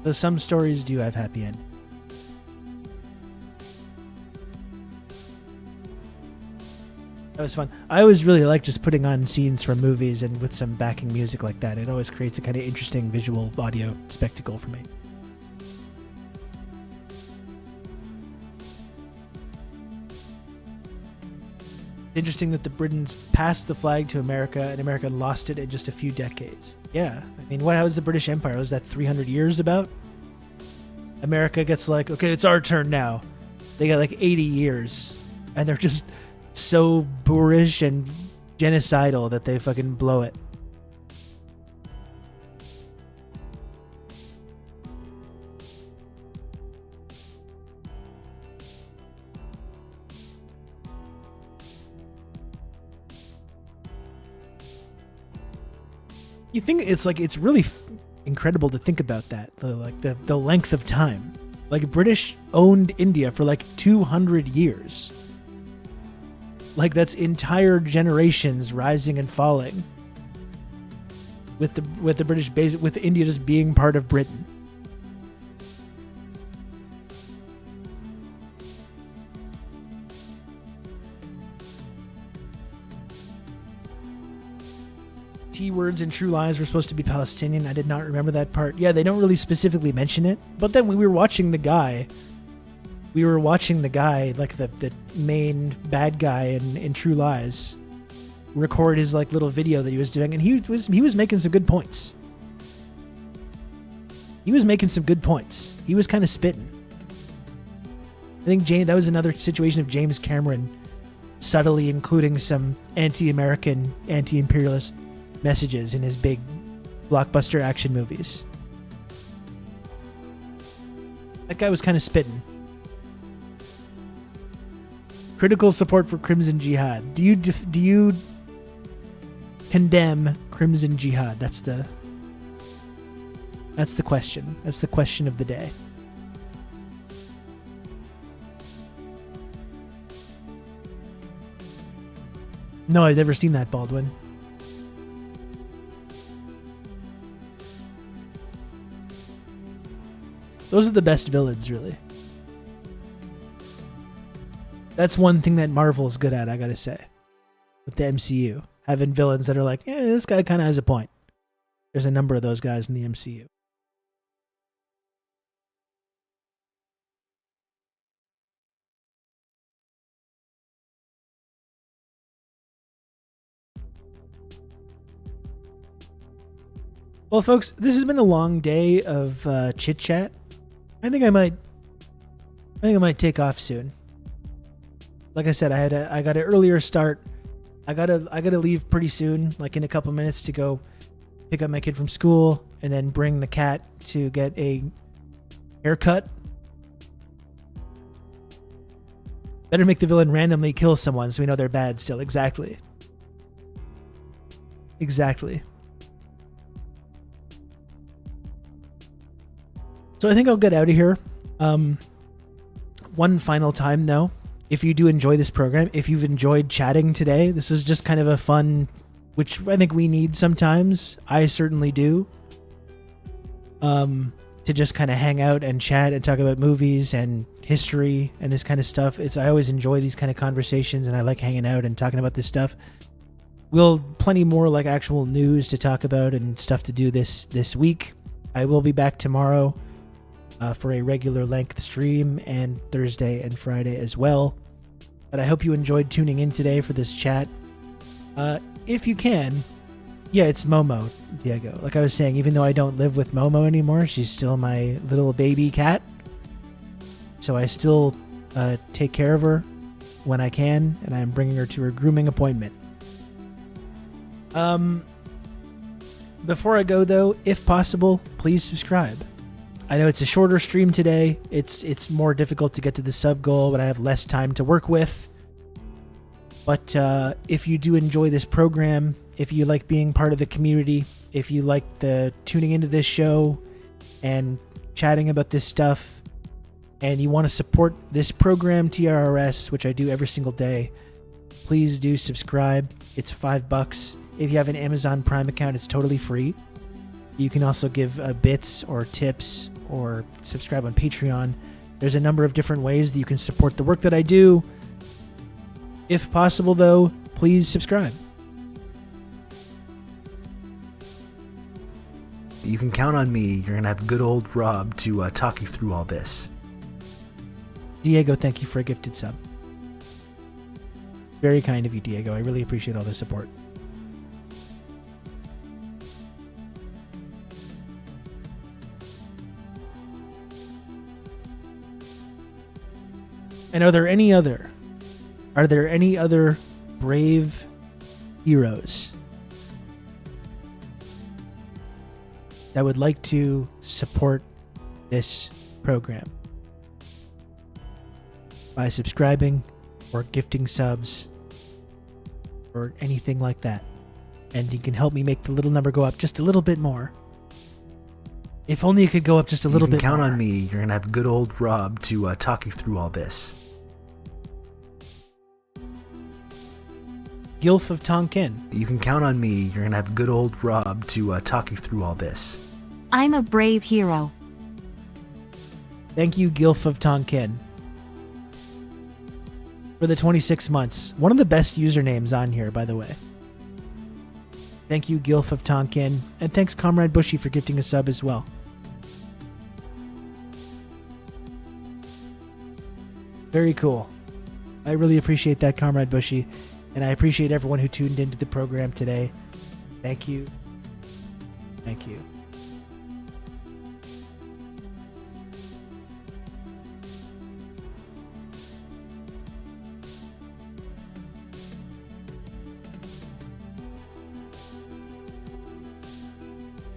S1: So some stories do have happy endings. That was fun. I always really like just putting on scenes from movies and with some backing music like that. It always creates a kind of interesting visual audio spectacle for me. Interesting that the Britons passed the flag to America and America lost it in just a few decades. Yeah. I mean, how was the British Empire? Was that 300 years about? America gets like, okay, it's our turn now. They got like 80 years. And they're just so boorish and genocidal that they fucking blow it. You think it's really incredible to think about that, the length of time. Like, British owned India for like 200 years. Like, that's entire generations rising and falling with the British base, with India just being part of Britain. T-words and True Lies were supposed to be Palestinian. I did not remember that part. Yeah, they don't really specifically mention it. But then when we were watching the guy, like the main bad guy in True Lies, record his like little video that he was doing, and he was making some good points. He was kind of spitting. I think that was another situation of James Cameron subtly including some anti-American, anti-imperialist messages in his big blockbuster action movies. That guy was kind of spitting. Critical support for Crimson Jihad. Do you condemn Crimson Jihad? That's the question. That's the question of the day. No, I've never seen that, Baldwin. Those are the best villains, really. That's one thing that Marvel's good at, I gotta say. With the MCU. Having villains that are like, yeah, this guy kind of has a point. There's a number of those guys in the MCU. Well, folks, this has been a long day of chit chat. I think I might take off soon. Like I said, I got an earlier start. I gotta leave pretty soon, like in a couple minutes, to go pick up my kid from school and then bring the cat to get a haircut. Better make the villain randomly kill someone so we know they're bad still. Exactly. So I think I'll get out of here. One final time, though. If you do enjoy this program, if you've enjoyed chatting today, this was just kind of a fun, which I think we need sometimes. I certainly do. To just kind of hang out and chat and talk about movies and history and this kind of stuff. I always enjoy these kind of conversations, and I like hanging out and talking about this stuff. We'll plenty more like actual news to talk about and stuff to do this week. I will be back tomorrow for a regular length stream, and Thursday and Friday as well. But I hope you enjoyed tuning in today for this chat. If you can, yeah, it's Momo, Diego. Like I was saying, even though I don't live with Momo anymore, she's still my little baby cat. So I still take care of her when I can, and I'm bringing her to her grooming appointment. Before I go, though, if possible, please subscribe. I know it's a shorter stream today. It's more difficult to get to the sub goal, but I have less time to work with. But if you do enjoy this program, if you like being part of the community, if you like the tuning into this show and chatting about this stuff, and you want to support this program, TRRS, which I do every single day, please do subscribe. It's $5. If you have an Amazon Prime account, it's totally free. You can also give bits or tips or subscribe on Patreon. There's a number of different ways that you can support the work that I do. If possible, though, please subscribe.
S3: You can count on me. You're going to have good old Rob to talk you through all this.
S1: Diego, thank you for a gifted sub. Very kind of you, Diego. I really appreciate all the support. And are there any other brave heroes that would like to support this program by subscribing or gifting subs or anything like that? And you can help me make the little number go up just a little bit more. If only it could go up just a little bit more.
S3: You can count on me. You're going to have good old Rob to talk you through all this.
S1: Gilf of Tonkin.
S3: You can count on me. You're going to have good old Rob to talk you through all this.
S7: I'm a brave hero.
S1: Thank you, Gilf of Tonkin, for the 26 months. One of the best usernames on here, by the way. Thank you, Gilf of Tonkin. And thanks, Comrade Bushy, for gifting a sub as well. Very cool. I really appreciate that, Comrade Bushy. And I appreciate everyone who tuned into the program today. Thank you. Thank you.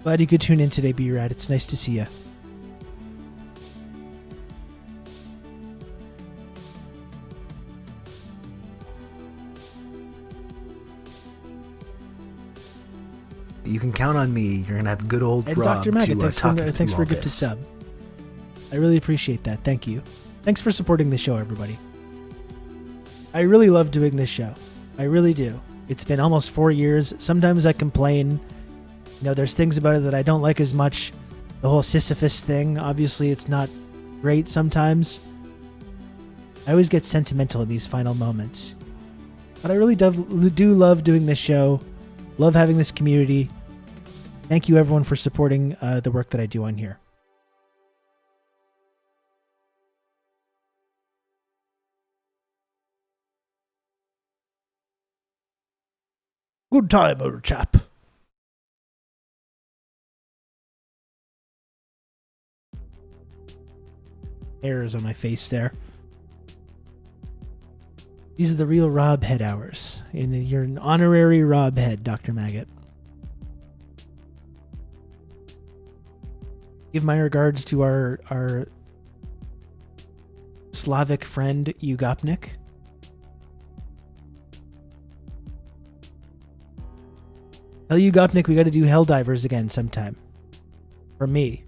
S1: Glad you could tune in today, B-Rad. It's nice to see you.
S3: You can count on me. You're going to have good old
S1: And
S3: Rob
S1: Dr. Maggot,
S3: to talk you through
S1: thanks for
S3: all
S1: a gifted
S3: this.
S1: sub. I really appreciate that. Thank you. Thanks for supporting the show, everybody. I really love doing this show. I really do. It's been almost 4 years. Sometimes I complain. You know, there's things about it that I don't like as much. The whole Sisyphus thing, obviously it's not great sometimes. I always get sentimental in these final moments. But I really do love doing this show. Love having this community. Thank you, everyone, for supporting the work that I do on here. Good time, old chap. Hairs on my face there. These are the real Rob Head hours. And you're an honorary Rob Head, Dr. Maggot. Give my regards to our Slavic friend Ugopnik. Tell Ugopnik we gotta do Helldivers again sometime. From me.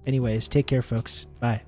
S1: Anyways, take care, folks. Bye.